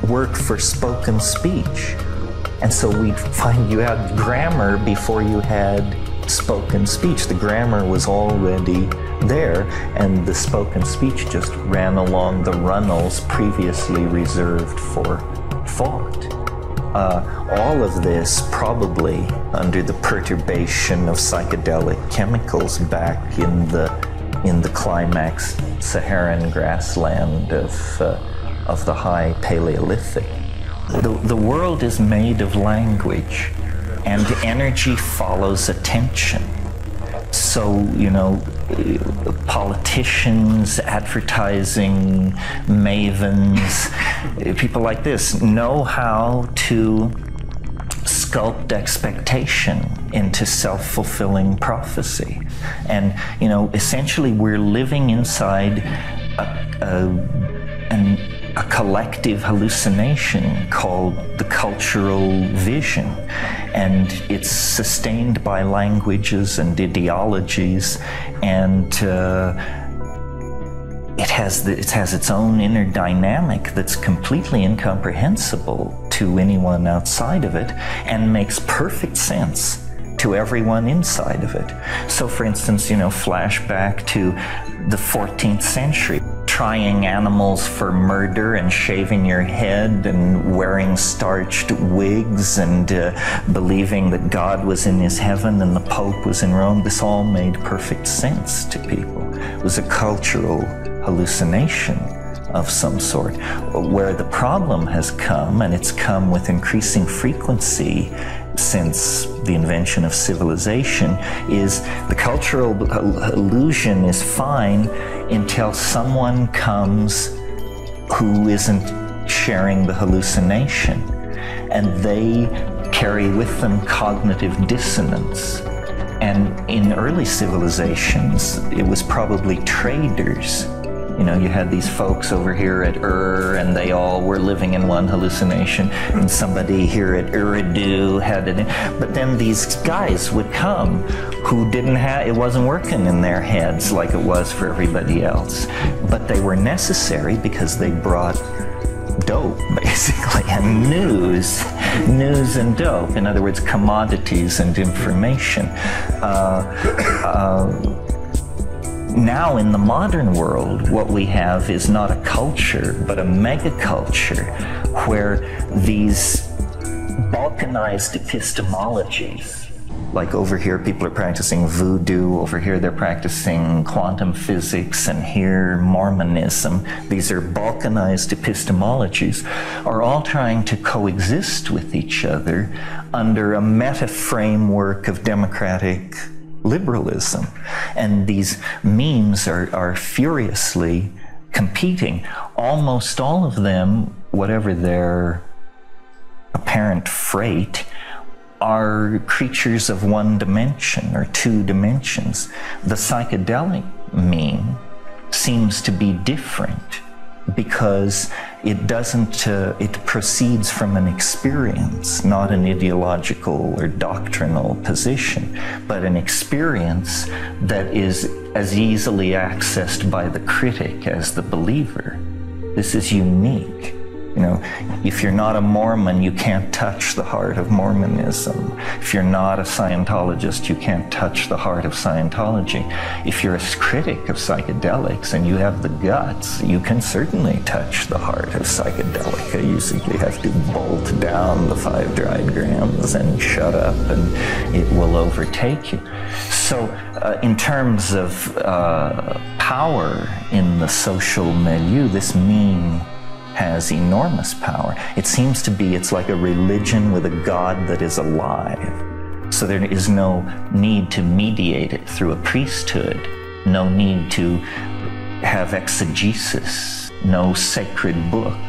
work for spoken speech. And so we'd find you had grammar before you had spoken speech. The grammar was already there, and the spoken speech just ran along the runnels previously reserved for thought. All of this probably under the perturbation of psychedelic chemicals back in the climax Saharan grassland of the high Paleolithic. The world is made of language, and energy follows attention. So, you know, politicians, advertising mavens, people like this know how to sculpt expectation into self-fulfilling prophecy. And, you know, essentially we're living inside a collective hallucination called the cultural vision. And it's sustained by languages and ideologies, and it has its own inner dynamic that's completely incomprehensible to anyone outside of it, and makes perfect sense to everyone inside of it. So for instance, you know, flashback to the 14th century, trying animals for murder and shaving your head and wearing starched wigs and believing that God was in his heaven and the Pope was in Rome. This all made perfect sense to people. It was a cultural hallucination of some sort. Where the problem has come, and it's come with increasing frequency since the invention of civilization, is the cultural illusion is fine until someone comes who isn't sharing the hallucination, and they carry with them cognitive dissonance. And in early civilizations, it was probably traders. You know, you had these folks over here at and they all were living in one hallucination, and somebody here at Eridu had it. But then these guys would come who didn't have, it wasn't working in their heads like it was for everybody else. But they were necessary because they brought dope, basically, and news and dope. In other words, commodities and information. Now in the modern world, what we have is not a culture, but a megaculture, where these balkanized epistemologies, like over here people are practicing voodoo, over here they're practicing quantum physics, and here Mormonism, these are balkanized epistemologies, are all trying to coexist with each other under a meta-framework of democratic liberalism. And these memes are furiously competing. Almost all of them, whatever their apparent freight, are creatures of one dimension or two dimensions. The psychedelic meme seems to be different because it doesn't, it proceeds from an experience, not an ideological or doctrinal position, but an experience that is as easily accessed by the critic as the believer. This is unique. You know, if you're not a Mormon, you can't touch the heart of Mormonism. If you're not a Scientologist, you can't touch the heart of Scientology. If you're a critic of psychedelics and you have the guts, you can certainly touch the heart of psychedelic. You simply have to bolt down the 5 dried grams and shut up, and it will overtake you. So in terms of power in the social milieu, this meme has enormous power. It seems to be, it's like a religion with a God that is alive. So there is no need to mediate it through a priesthood, no need to have exegesis, no sacred book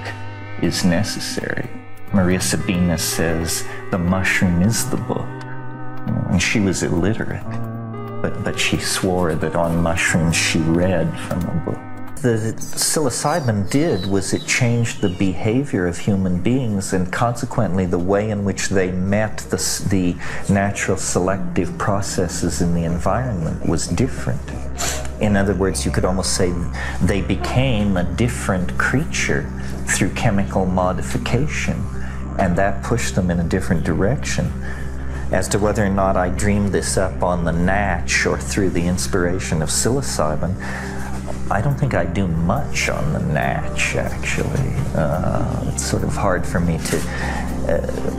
is necessary. Maria Sabina says the mushroom is the book, and she was illiterate, but she swore that on mushrooms she read from a book. The psilocybin did was it changed the behavior of human beings, and consequently the way in which they met the natural selective processes in the environment was different. In other words, you could almost say they became a different creature through chemical modification, and that pushed them in a different direction. As to whether or not I dreamed this up on the natch or through the inspiration of psilocybin, I don't think I do much on the natch, actually. It's sort of hard for me to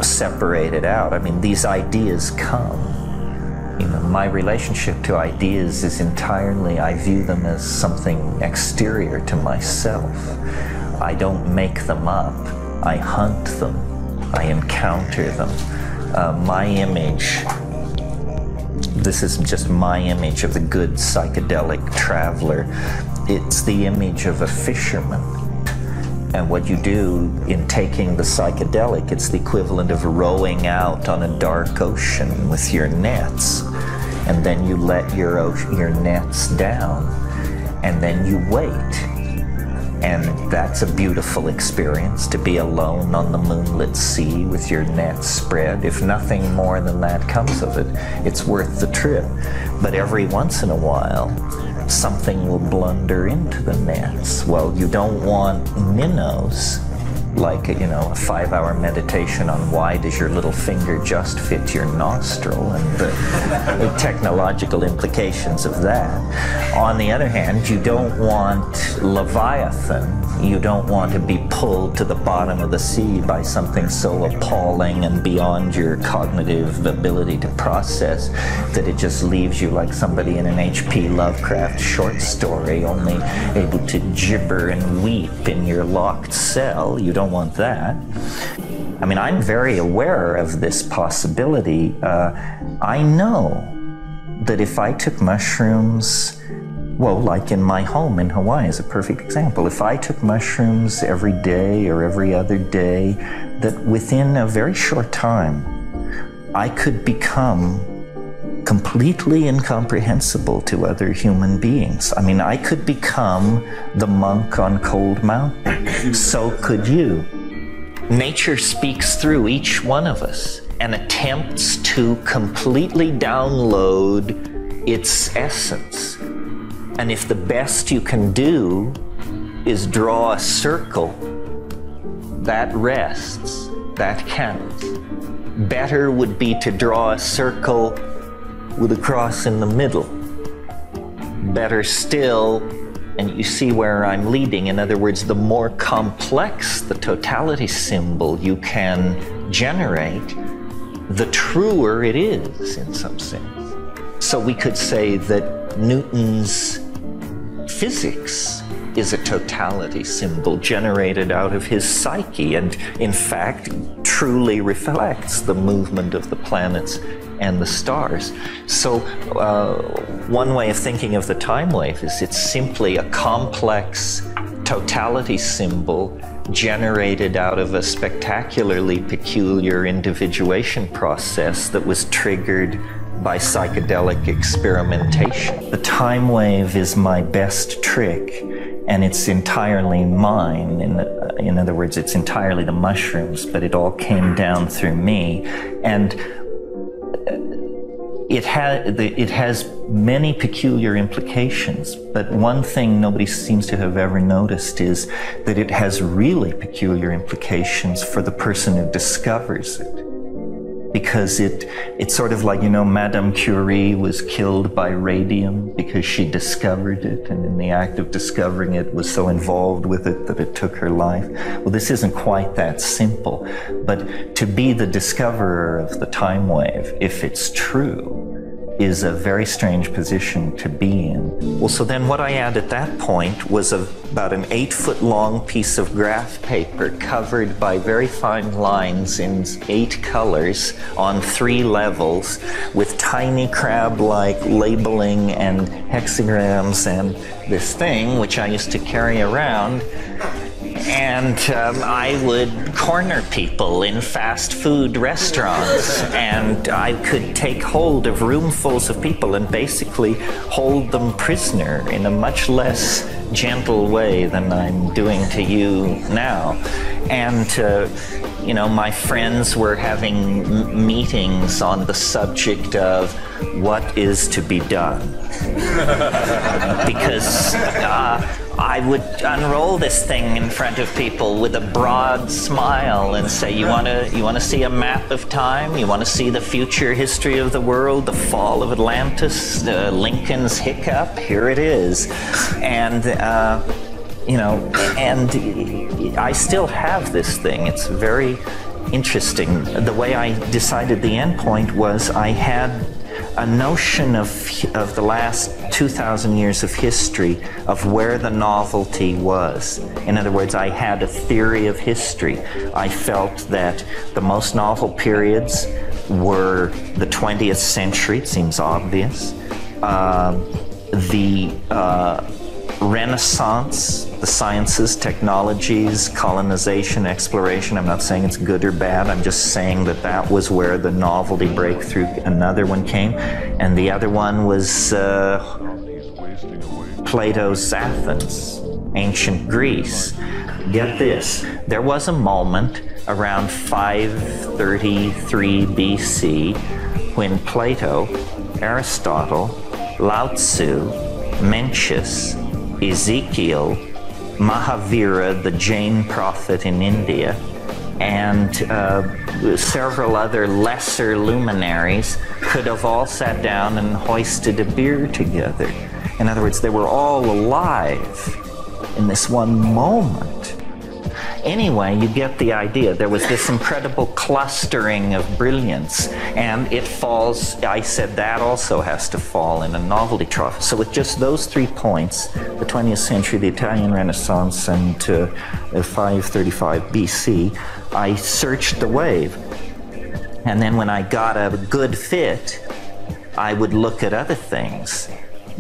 separate it out. I mean, these ideas come. You know, my relationship to ideas is entirely, I view them as something exterior to myself. I don't make them up. I hunt them. I encounter them. My image this is just my image of the good psychedelic traveler. It's the image of a fisherman. And what you do in taking the psychedelic, it's the equivalent of rowing out on a dark ocean with your nets. And then you let your nets down, and then you wait. And that's a beautiful experience, to be alone on the moonlit sea with your nets spread. If nothing more than that comes of it, it's worth the trip. But every once in a while, something will blunder into the nets. Well, you don't want minnows, like, you know, a 5-hour meditation on why does your little finger just fit your nostril, and the technological implications of that. On the other hand, you don't want Leviathan. You don't want to be pulled to the bottom of the sea by something so appalling and beyond your cognitive ability to process that it just leaves you like somebody in an H.P. Lovecraft short story, only able to gibber and weep in your locked cell. You don't want that. I mean, I'm very aware of this possibility. I know that if I took mushrooms, well, like in my home in Hawaii is a perfect example. If I took mushrooms every day or every other day, that within a very short time, I could become completely incomprehensible to other human beings. I mean, I could become the monk on Cold Mountain. So could you. Nature speaks through each one of us and attempts to completely download its essence. And if the best you can do is draw a circle, that rests, that counts. Better would be to draw a circle with a cross in the middle. Better still, and you see where I'm leading, in other words, the more complex the totality symbol you can generate, the truer it is in some sense. So we could say that Newton's physics is a totality symbol generated out of his psyche, and in fact truly reflects the movement of the planets and the stars. So one way of thinking of the time wave is it's simply a complex totality symbol generated out of a spectacularly peculiar individuation process that was triggered by psychedelic experimentation. The time wave is my best trick, and it's entirely mine. In other words, it's entirely the mushrooms, but it all came down through me. And it has many peculiar implications, but one thing nobody seems to have ever noticed is that it has really peculiar implications for the person who discovers it. Because it's sort of like, you know, Madame Curie was killed by radium because she discovered it, and in the act of discovering it was so involved with it that it took her life. Well, this isn't quite that simple, but to be the discoverer of the time wave, if it's true, is a very strange position to be in. Well, so then what I had at that point was about an 8-foot-long piece of graph paper covered by very fine lines in 8 colors on 3 levels with tiny crab-like labeling and hexagrams and this thing, which I used to carry around. And I would corner people in fast food restaurants, and I could take hold of roomfuls of people and basically hold them prisoner in a much less gentle way than I'm doing to you now. And you know, my friends were having meetings on the subject of what is to be done. Because I would unroll this thing in front of people with a broad smile and say, you want to see a map of time? You want to see the future history of the world, the fall of Atlantis, Lincoln's hiccup? Here it is. And you know, and I still have this thing. It's very interesting. The way I decided the end point was I had a notion of the last 2,000 years of history of where the novelty was. In other words, I had a theory of history. I felt that the most novel periods were the 20th century, it seems obvious, the Renaissance, the sciences, technologies, colonization, exploration. I'm not saying it's good or bad, I'm just saying that that was where the novelty breakthrough, another one came. And the other one was Plato's Athens, ancient Greece. Get this, there was a moment around 533 BC when Plato, Aristotle, Lao Tzu, Mencius, Ezekiel, Mahavira, the Jain prophet in India, and several other lesser luminaries could have all sat down and hoisted a beer together. In other words, they were all alive in this one moment. Anyway, you get the idea. There was this incredible clustering of brilliance, and it falls, I said that also has to fall in a novelty trough. So with just those 3 points, the 20th century, the Italian Renaissance, and 535 BC, I searched the wave. And then when I got a good fit, I would look at other things.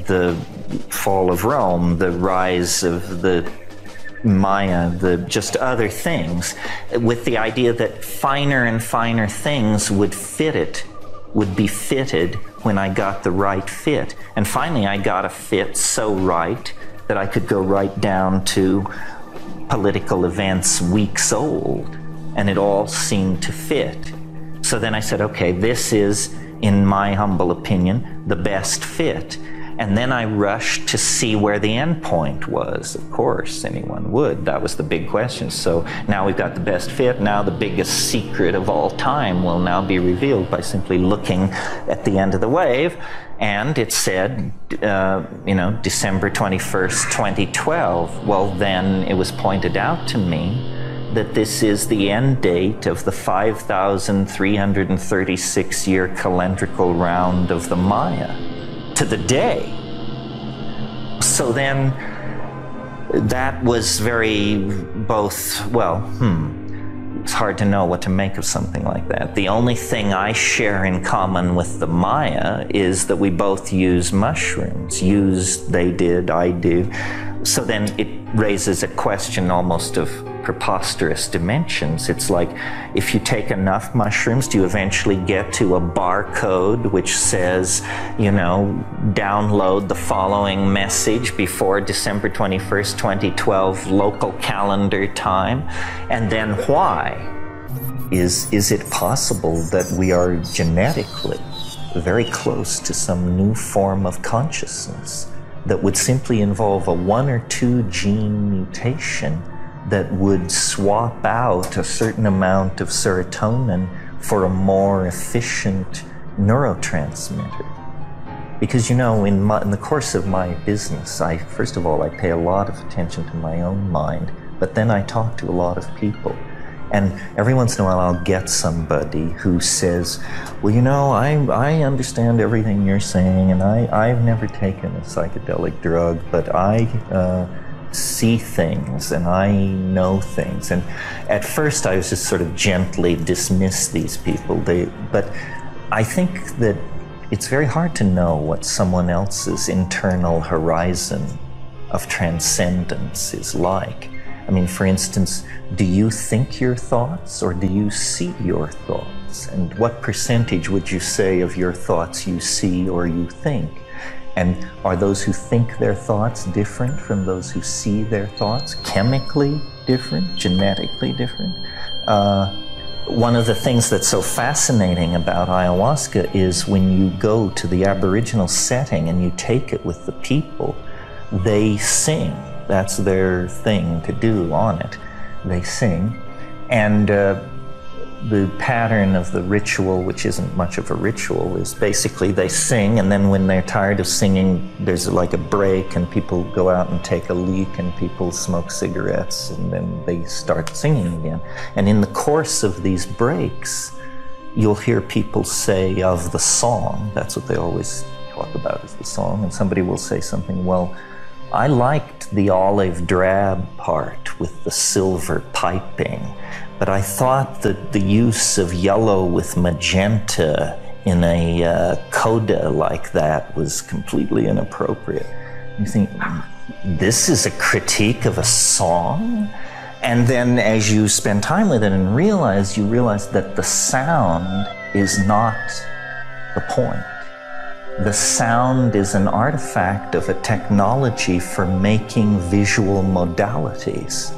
The fall of Rome, the rise of the Maya, just other things, with the idea that finer and finer things would be fitted when I got the right fit. And finally I got a fit so right that I could go right down to political events weeks old, and it all seemed to fit. So then I said, okay, this is, in my humble opinion, the best fit. And then I rushed to see where the end point was. Of course, anyone would. That was the big question. So now we've got the best fit. Now the biggest secret of all time will now be revealed by simply looking at the end of the wave. And it said, December 21st, 2012. Well, then it was pointed out to me that this is the end date of the 5,336-year calendrical round of the Maya, to the day. So then that was very it's hard to know what to make of something like that. The only thing I share in common with the Maya is that we both use mushrooms. They did, I do. So then it raises a question almost of preposterous dimensions. It's like, if you take enough mushrooms, do you eventually get to a barcode which says, download the following message before December 21st, 2012 local calendar time? And then why? Is it possible that we are genetically very close to some new form of consciousness that would simply involve a 1 or 2 gene mutation that would swap out a certain amount of serotonin for a more efficient neurotransmitter? Because, in the course of my business, first of all, I pay a lot of attention to my own mind, but then I talk to a lot of people. And every once in a while I'll get somebody who says, well, I understand everything you're saying, and I've never taken a psychedelic drug, but I see things and I know things. And at first I was just sort of gently dismiss these people. But I think that it's very hard to know what someone else's internal horizon of transcendence is like. I mean, for instance, do you think your thoughts or do you see your thoughts? And what percentage would you say of your thoughts you see or you think? And are those who think their thoughts different from those who see their thoughts? Chemically different? Genetically different? One of the things that's so fascinating about ayahuasca is when you go to the Aboriginal setting and you take it with the people, they sing. That's their thing to do on it. They sing. And the pattern of the ritual, which isn't much of a ritual, is basically they sing, and then when they're tired of singing, there's like a break, and people go out and take a leak, and people smoke cigarettes, and then they start singing again. And in the course of these breaks, you'll hear people say of the song, that's what they always talk about, is the song, and somebody will say something, well, I liked the olive drab part with the silver piping, But I thought that the use of yellow with magenta in a coda like that was completely inappropriate. You think, this is a critique of a song? And then as you spend time with it and you realize that the sound is not the point. The sound is an artifact of a technology for making visual modalities.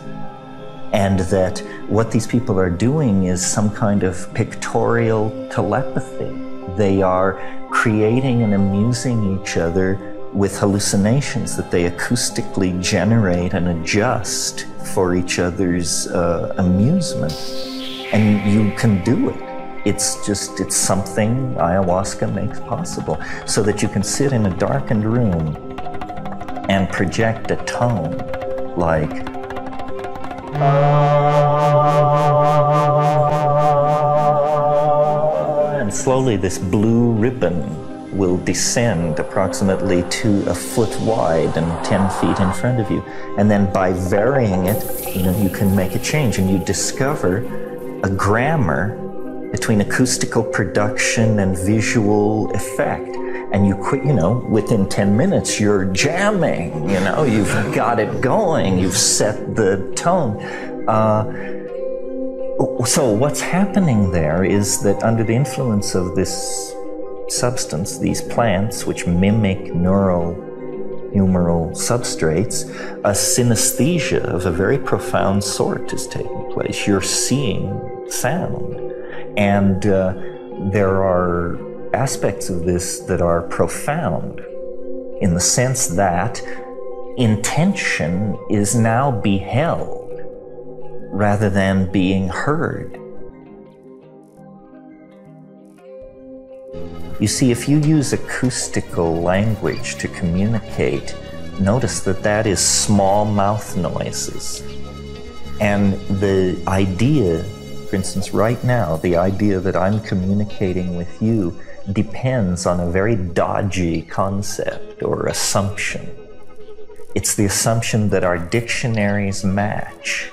And that what these people are doing is some kind of pictorial telepathy. They are creating and amusing each other with hallucinations that they acoustically generate and adjust for each other's amusement. And you can do it. It's something ayahuasca makes possible, so that you can sit in a darkened room and project a tone like, and slowly this blue ribbon will descend approximately to a foot wide and 10 feet in front of you. And then by varying it, you can make a change, and you discover a grammar between acoustical production and visual effect. And you quit, within 10 minutes, you're jamming, you've got it going, you've set the tone. So what's happening there is that under the influence of this substance, these plants, which mimic humoral substrates, a synesthesia of a very profound sort is taking place. You're seeing sound. And there are aspects of this that are profound in the sense that intention is now beheld rather than being heard. You see, if you use acoustical language to communicate, notice that is small mouth noises. And the idea, for instance, right now, the idea that I'm communicating with you depends on a very dodgy concept or assumption. It's the assumption that our dictionaries match.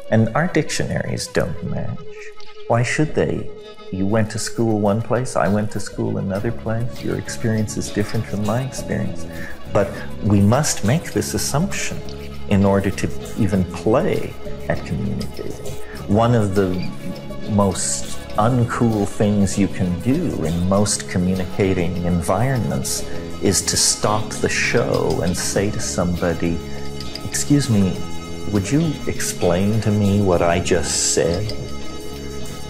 And our dictionaries don't match. Why should they? You went to school one place, I went to school another place. Your experience is different from my experience. But we must make this assumption in order to even play at communicating. One of the most uncool things you can do in most communicating environments is to stop the show and say to somebody, "Excuse me, would you explain to me what I just said?"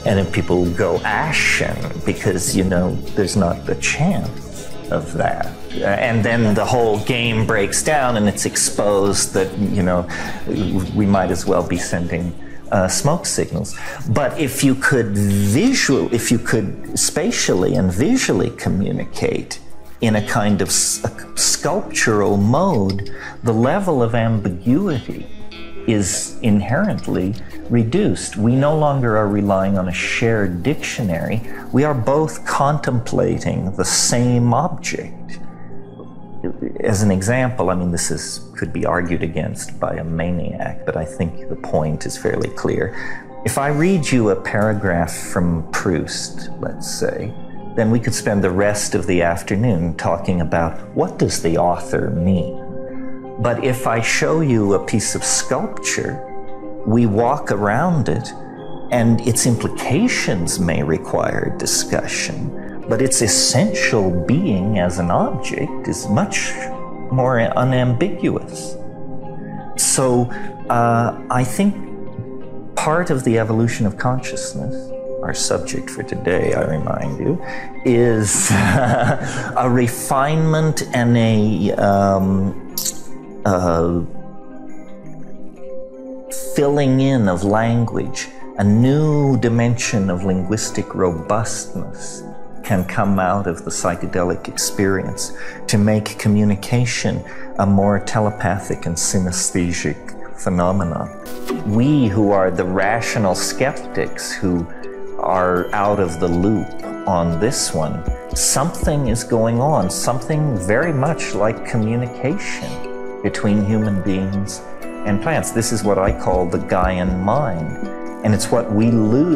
And then people go ashen because, there's not the chance of that. And then the whole game breaks down and it's exposed that, we might as well be sending smoke signals. But if you could spatially and visually communicate in a kind of sculptural mode, the level of ambiguity is inherently reduced. We no longer are relying on a shared dictionary. We are both contemplating the same object. As an example, this could be argued against by a maniac, but I think the point is fairly clear. If I read you a paragraph from Proust, let's say, then we could spend the rest of the afternoon talking about what does the author mean. But if I show you a piece of sculpture, we walk around it, and its implications may require discussion, but its essential being as an object is much more unambiguous. So I think part of the evolution of consciousness, our subject for today, I remind you, is a refinement and a filling in of language. A new dimension of linguistic robustness can come out of the psychedelic experience to make communication a more telepathic and synesthesic phenomenon. We who are the rational skeptics who are out of the loop on this one, something is going on, something very much like communication between human beings and plants. This is what I call the Gaian mind. And it's what we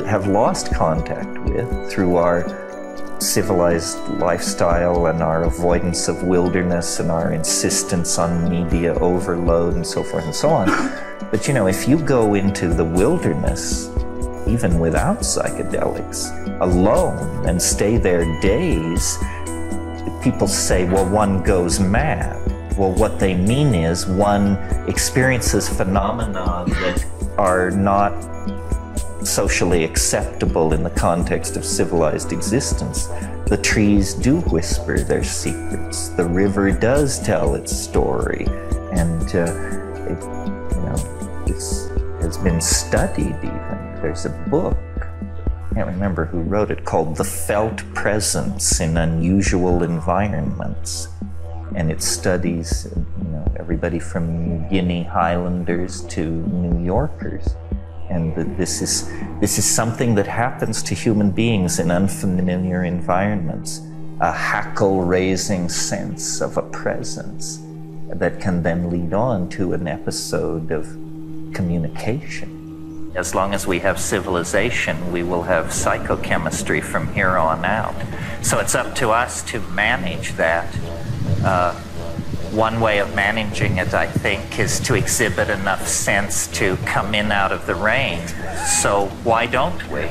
have lost contact with through our civilized lifestyle and our avoidance of wilderness and our insistence on media overload and so forth and so on. But you know, if you go into the wilderness, even without psychedelics, alone, and stay there days, people say, well, one goes mad. Well, what they mean is one experiences phenomena that are not socially acceptable in the context of civilized existence. The trees do whisper their secrets. The river does tell its story. And this has been studied even. There's a book, I can't remember who wrote it, called The Felt Presence in Unusual Environments. And it studies, everybody from New Guinea Highlanders to New Yorkers. And this is something that happens to human beings in unfamiliar environments, a hackle-raising sense of a presence that can then lead on to an episode of communication. As long as we have civilization, we will have psychochemistry from here on out. So it's up to us to manage that. One way of managing it, I think, is to exhibit enough sense to come in out of the rain. So why don't we?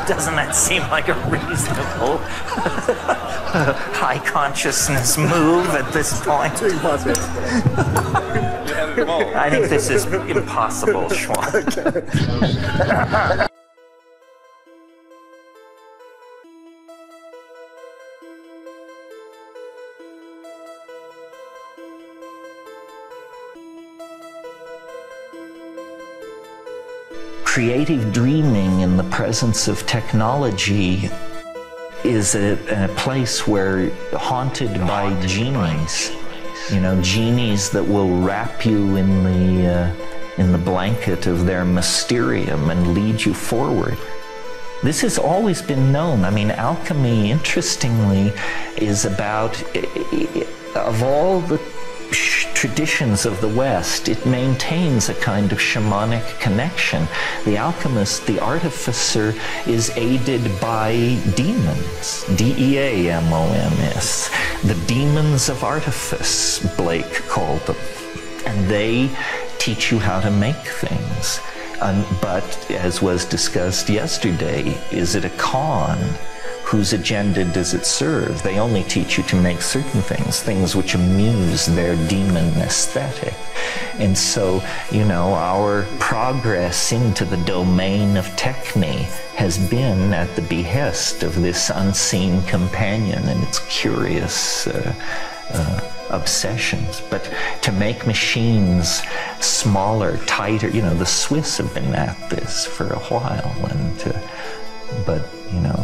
Doesn't that seem like a reasonable high consciousness move at this point? I think this is impossible, Schwan. Okay. Creative dreaming in the presence of technology is a place where, haunted by genies, genies that will wrap you in the blanket of their mysterium and lead you forward. This has always been known. I mean, alchemy, interestingly, is about, of all the traditions of the West, it maintains a kind of shamanic connection. The alchemist, the artificer, is aided by demons, D-E-A-M-O-N-S, the demons of artifice, Blake called them. And they teach you how to make things. But, as was discussed yesterday, is it a con? Whose agenda does it serve? They only teach you to make certain things which amuse their demon aesthetic. And so, our progress into the domain of techne has been at the behest of this unseen companion and its curious obsessions. But to make machines smaller, tighter, the Swiss have been at this for a while, but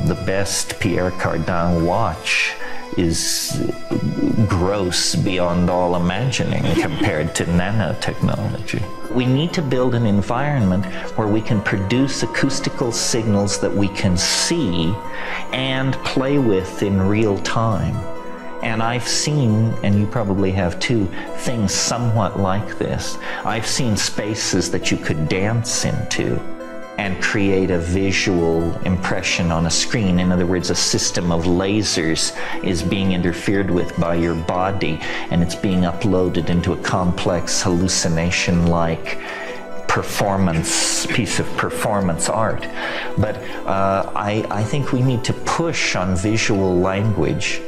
the best Pierre Cardin watch is gross beyond all imagining compared to nanotechnology. We need to build an environment where we can produce acoustical signals that we can see and play with in real time. And I've seen, and you probably have too, things somewhat like this. I've seen spaces that you could dance into and create a visual impression on a screen. In other words, a system of lasers is being interfered with by your body, and it's being uploaded into a complex hallucination-like piece of performance art. But I think we need to push on visual language.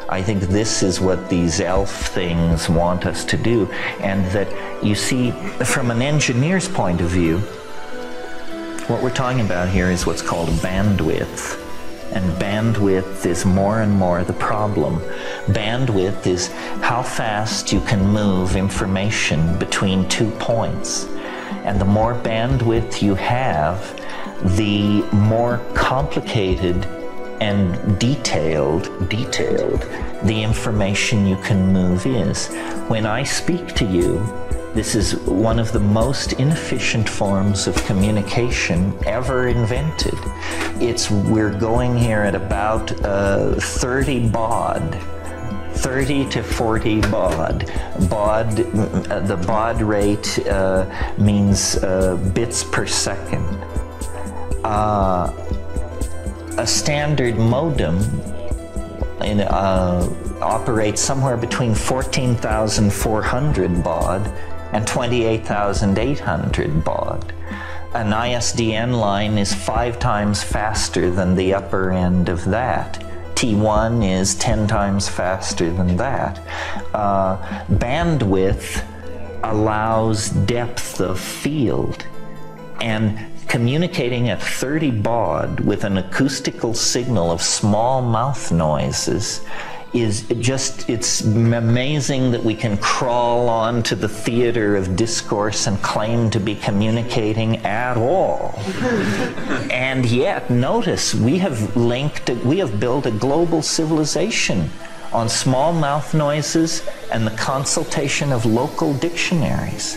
I think this is what these elf things want us to do. And that, you see, from an engineer's point of view, what we're talking about here is what's called bandwidth. And bandwidth is more and more the problem. Bandwidth is how fast you can move information between 2 points. And the more bandwidth you have, the more complicated and detailed the information you can move is. When I speak to you, this is one of the most inefficient forms of communication ever invented. We're going here at about 30 baud 30 to 40 baud. The baud rate means bits per second. A standard modem operates somewhere between 14,400 baud and 28,800 baud. An ISDN line is 5 times faster than the upper end of that. T1 is 10 times faster than that. Bandwidth allows depth of field, and communicating at 30 baud with an acoustical signal of small mouth noises is it's amazing that we can crawl onto the theater of discourse and claim to be communicating at all. And yet, notice, we have built a global civilization on small mouth noises and the consultation of local dictionaries.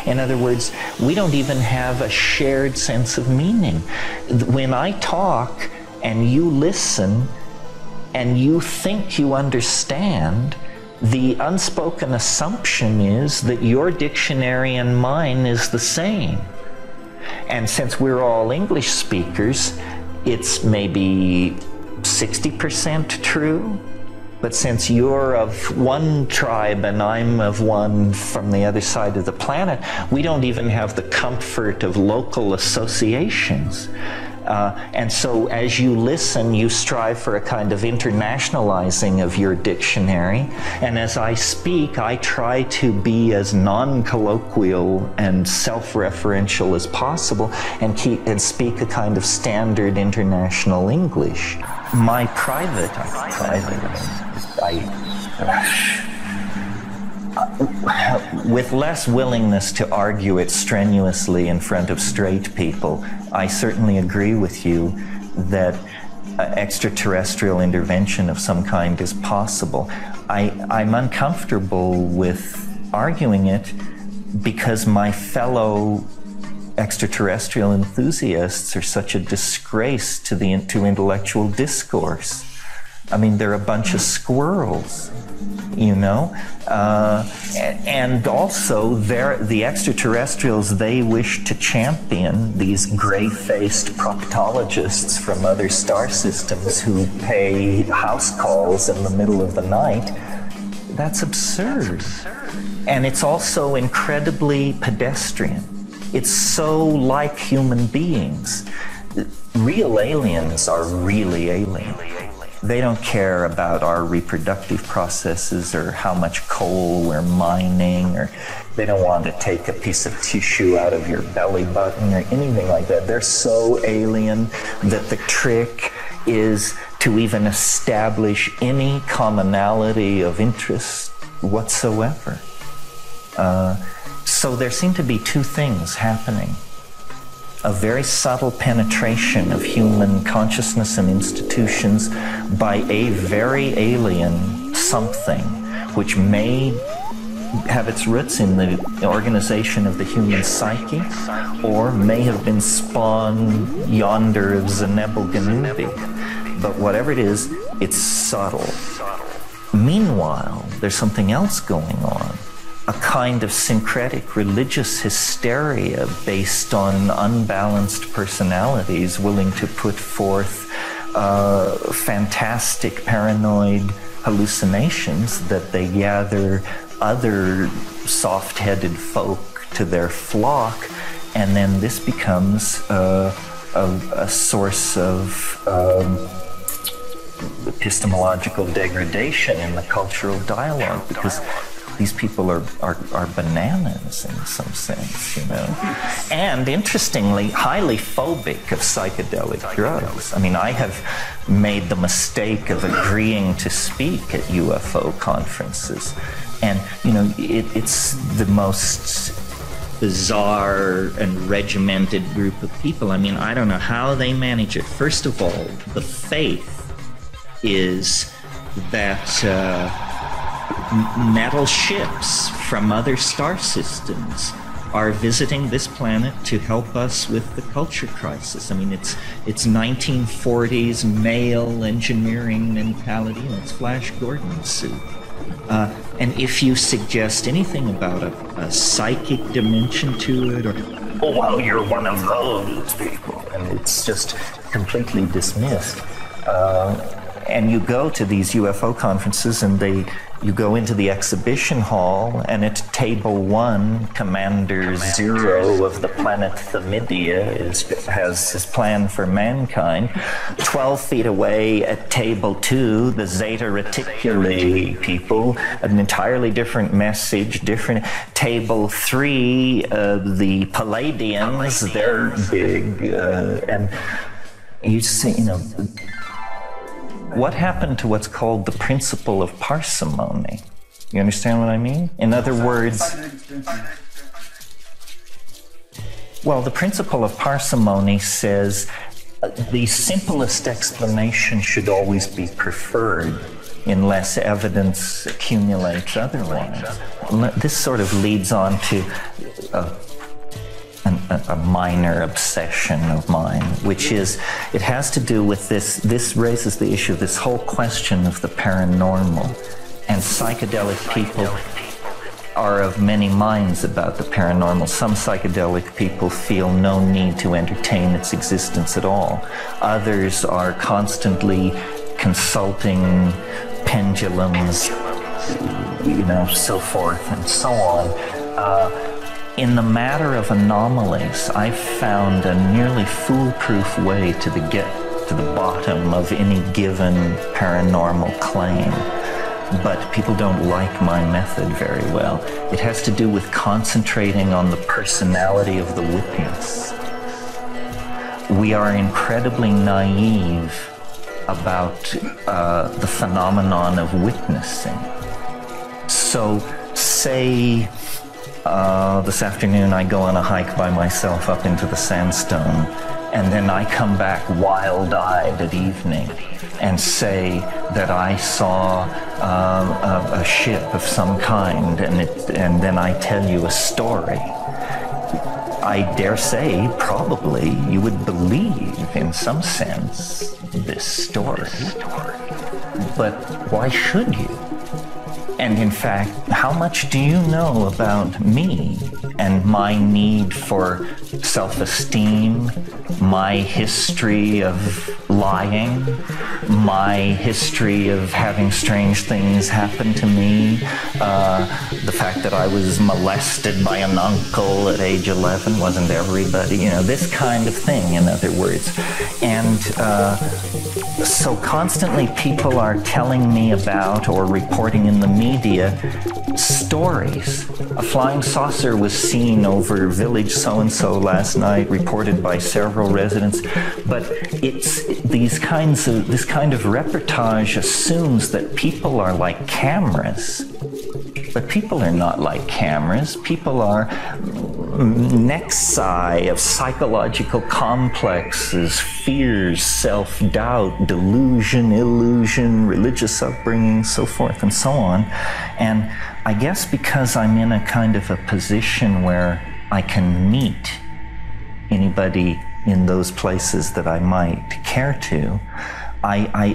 In other words, we don't even have a shared sense of meaning. When I talk and you listen, and you think you understand, the unspoken assumption is that your dictionary and mine is the same. And since we're all English speakers, it's maybe 60% true. But since you're of one tribe and I'm of one from the other side of the planet, we don't even have the comfort of local associations. And so as you listen, you strive for a kind of internationalizing of your dictionary. And as I speak, I try to be as non-colloquial and self-referential as possible and speak a kind of standard international English. My with less willingness to argue it strenuously in front of straight people, I certainly agree with you that extraterrestrial intervention of some kind is possible. I'm uncomfortable with arguing it because my fellow extraterrestrial enthusiasts are such a disgrace to intellectual discourse. I mean, they're a bunch of squirrels, you know? And also, the extraterrestrials, they wish to champion these gray-faced proctologists from other star systems who pay house calls in the middle of the night. That's absurd. And it's also incredibly pedestrian. It's so like human beings. Real aliens are really alien. They don't care about our reproductive processes or how much coal we're mining, or they don't want to take a piece of tissue out of your belly button or anything like that. They're so alien that the trick is to even establish any commonality of interest whatsoever. So there seem to be two things happening. A very subtle penetration of human consciousness and institutions by a very alien something, which may have its roots in the organization of the human psyche, or may have been spawned yonder of Zenebel-Ganubi. But whatever it is, it's subtle. Meanwhile, there's something else going on. A kind of syncretic religious hysteria based on unbalanced personalities willing to put forth fantastic paranoid hallucinations that they gather other soft-headed folk to their flock, and then this becomes a source of epistemological degradation in the cultural dialogue, because these people are bananas in some sense, you know. And interestingly, highly phobic of psychedelic drugs. I mean, I have made the mistake of agreeing to speak at UFO conferences. And, you know, it's the most bizarre and regimented group of people. I mean, I don't know how they manage it. First of all, the faith is that metal ships from other star systems are visiting this planet to help us with the culture crisis. I mean, it's 1940s male engineering mentality, and it's Flash Gordon's suit. And if you suggest anything about a psychic dimension to it, or, oh, well, you're one of those people, and it's just completely dismissed. And you go to these UFO conferences, and you go into the exhibition hall, and at table 1, Commander Zero of the planet Themidia has his plan for mankind. 12 feet away at table 2, the Zeta Reticuli people, an entirely different message, different. Table 3, the Palladians, they're big, and you say, what happened to what's called the principle of parsimony? You understand what I mean? In other words, well, the principle of parsimony says the simplest explanation should always be preferred unless evidence accumulates otherwise. This sort of leads on to a minor obsession of mine, which is, it has to do with this raises the issue, this whole question of the paranormal. And psychedelic people are of many minds about the paranormal. Some psychedelic people feel no need to entertain its existence at all. Others are constantly consulting pendulums, so forth and so on. In the matter of anomalies, I've found a nearly foolproof way to get to the bottom of any given paranormal claim. But people don't like my method very well. It has to do with concentrating on the personality of the witness. We are incredibly naive about the phenomenon of witnessing. So, say, this afternoon I go on a hike by myself up into the sandstone, and then I come back wild-eyed at evening and say that I saw a ship of some kind, and then I tell you a story. I dare say, probably, you would believe, in some sense, this story. But why should you? And in fact, how much do you know about me and my need for self-esteem, my history of lying, my history of having strange things happen to me, the fact that I was molested by an uncle at age 11, wasn't everybody, this kind of thing, in other words. And so constantly people are telling me about, or reporting in the media, stories. A flying saucer was seen over village so-and-so last night, reported by several residents. But it's this kind of reportage assumes that people are like cameras. But people are not like cameras. People are nexi of psychological complexes, fears, self-doubt, delusion, illusion, religious upbringing, so forth and so on. And I guess because I'm in a kind of a position where I can meet anybody in those places that I might care to,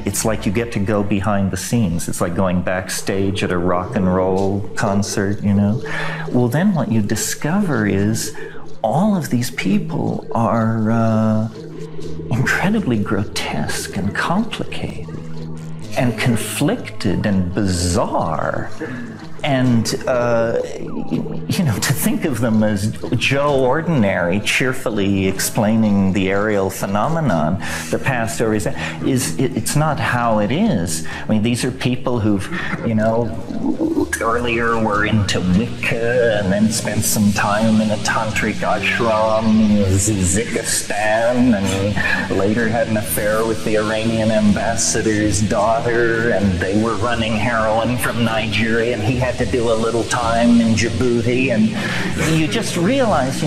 it's like you get to go behind the scenes. It's like going backstage at a rock and roll concert, Well, then what you discover is all of these people are incredibly grotesque and complicated and conflicted and bizarre. And, to think of them as Joe Ordinary cheerfully explaining the aerial phenomenon, the past stories, it's not how it is. I mean, these are people who've, earlier were into Wicca and then spent some time in a tantric ashram in Uzbekistan, and later had an affair with the Iranian ambassador's daughter, and they were running heroin from Nigeria, and he had to do a little time in Djibouti. And you just realize,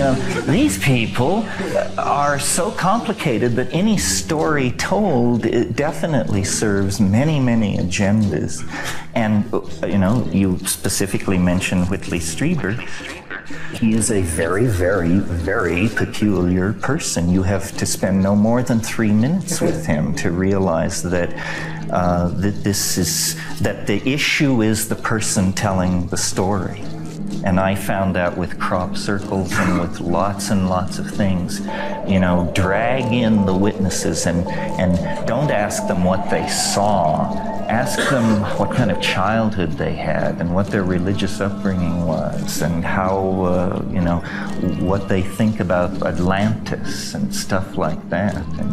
these people are so complicated that any story told, it definitely serves many, many agendas. And, you specifically mentioned Whitley Strieber. He is a very, very, very peculiar person. You have to spend no more than 3 minutes with him to realize that that the issue is the person telling the story. And I found out with crop circles and with lots and lots of things, you know, drag in the witnesses and don't ask them what they saw. Ask them what kind of childhood they had and what their religious upbringing was and how, you know, what they think about Atlantis and stuff like that. And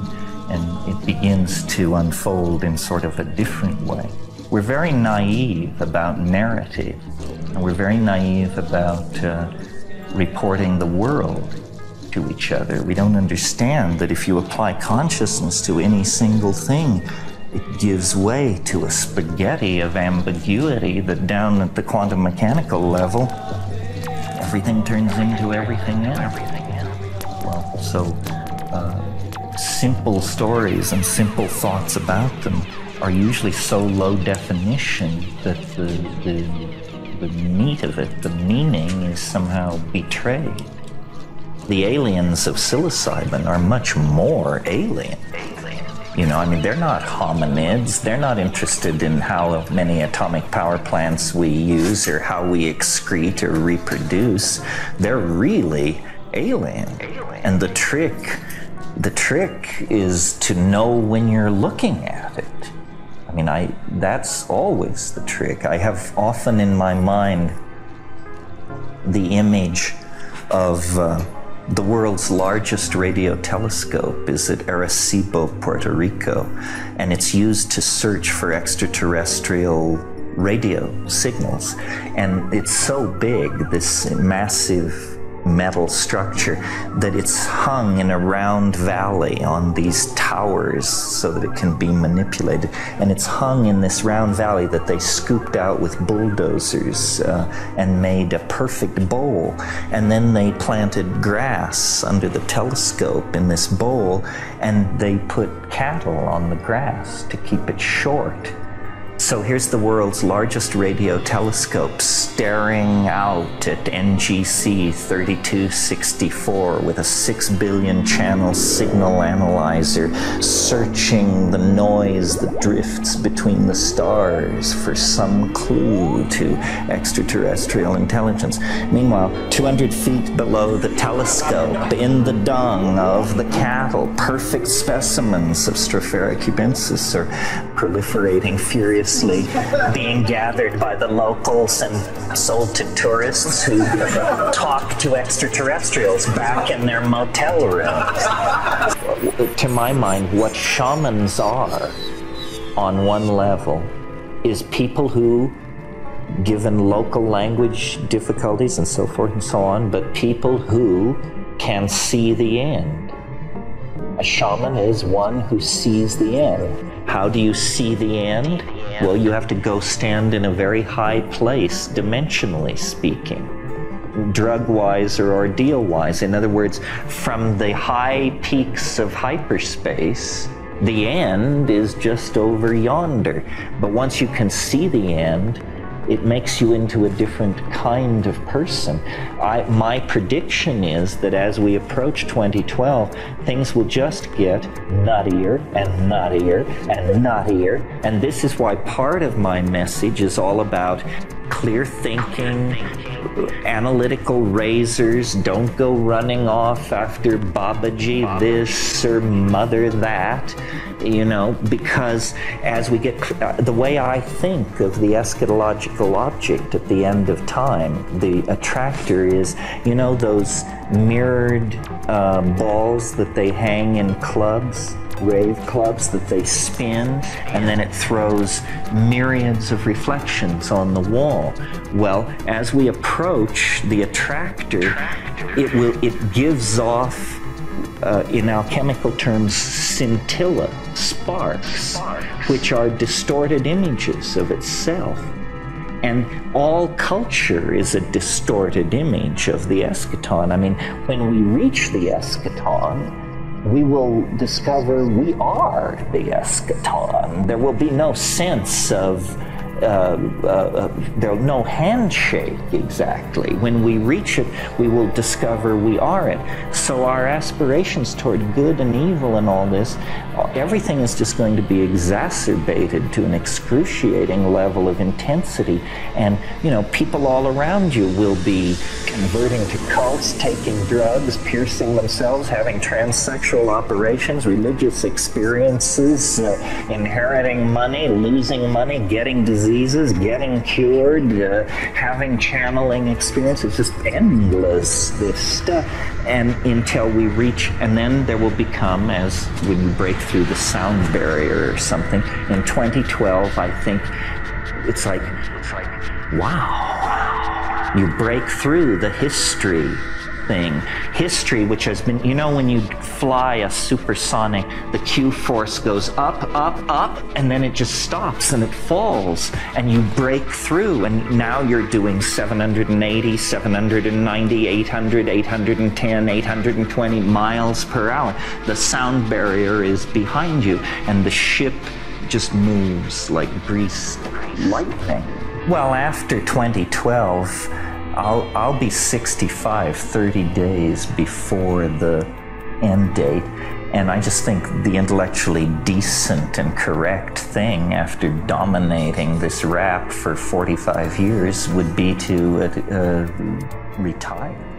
it begins to unfold in sort of a different way. We're very naive about narrative, and we're very naive about reporting the world to each other. We don't understand that if you apply consciousness to any single thing, it gives way to a spaghetti of ambiguity that down at the quantum mechanical level, everything turns into everything else. Well, so simple stories and simple thoughts about them are usually so low definition that the meat of it, the meaning, is somehow betrayed. The aliens of psilocybin are much more alien. You know, I mean, they're not hominids. They're not interested in how many atomic power plants we use or how we excrete or reproduce. They're really alien. And the trick is to know when you're looking at it. I mean, that's always the trick. I have often in my mind the image of the world's largest radio telescope is at Arecibo, Puerto Rico, and it's used to search for extraterrestrial radio signals. And it's so big, this massive metal structure, that it's hung in a round valley on these towers so that it can be manipulated. And it's hung in this round valley that they scooped out with bulldozers and made a perfect bowl. And then they planted grass under the telescope in this bowl, and they put cattle on the grass to keep it short. So here's the world's largest radio telescope staring out at NGC 3264 with a 6 billion channel signal analyzer, searching the noise that drifts between the stars for some clue to extraterrestrial intelligence. Meanwhile, 200 feet below the telescope, in the dung of the cattle, perfect specimens of Stropharia cubensis are proliferating furiously, being gathered by the locals and sold to tourists who talk to extraterrestrials back in their motel rooms. To my mind, what shamans are, on one level, is people who, given local language difficulties and so forth and so on, but people who can see the end. A shaman is one who sees the end. How do you see the end? Well, you have to go stand in a very high place, dimensionally speaking, drug-wise or ordeal-wise. In other words, from the high peaks of hyperspace, the end is just over yonder. But once you can see the end, it makes you into a different kind of person. My prediction is that as we approach 2012, things will just get nuttier and nuttier and nuttier. And this is why part of my message is all about clear thinking, analytical razors. Don't go running off after Babaji this or Mother that, you know, because as we get, the way I think of the eschatological object at the end of time, the attractor is, you know, those mirrored balls that they hang in clubs, rave clubs, that they spin, and then it throws myriads of reflections on the wall. Well, as we approach the attractor, it gives off, in alchemical terms, scintilla, sparks, which are distorted images of itself. And all culture is a distorted image of the eschaton. I mean, when we reach the eschaton, we will discover we are the eschaton. There will be no sense of there'll no handshake exactly. When we reach it, we will discover we are it. So our aspirations toward good and evil and all this, everything is just going to be exacerbated to an excruciating level of intensity. And, you know, people all around you will be converting to cults, taking drugs, piercing themselves, having transsexual operations, religious experiences, inheriting money, losing money, getting diseases, getting cured, having channeling experiences, just endless, this stuff. And until we reach, and then there will become, as when you break through the sound barrier or something, in 2012, I think, it's like, wow, you break through the history thing. History, which has been, you know, when you fly a supersonic, the Q force goes up, up, up, and then it just stops and it falls, and you break through, and now you're doing 780, 790, 800, 810, 820 miles per hour. The sound barrier is behind you, and the ship just moves like greased lightning. Well, after 2012, I'll be 65, 30 days before the end date, and I just think the intellectually decent and correct thing after dominating this rap for 45 years would be to retire.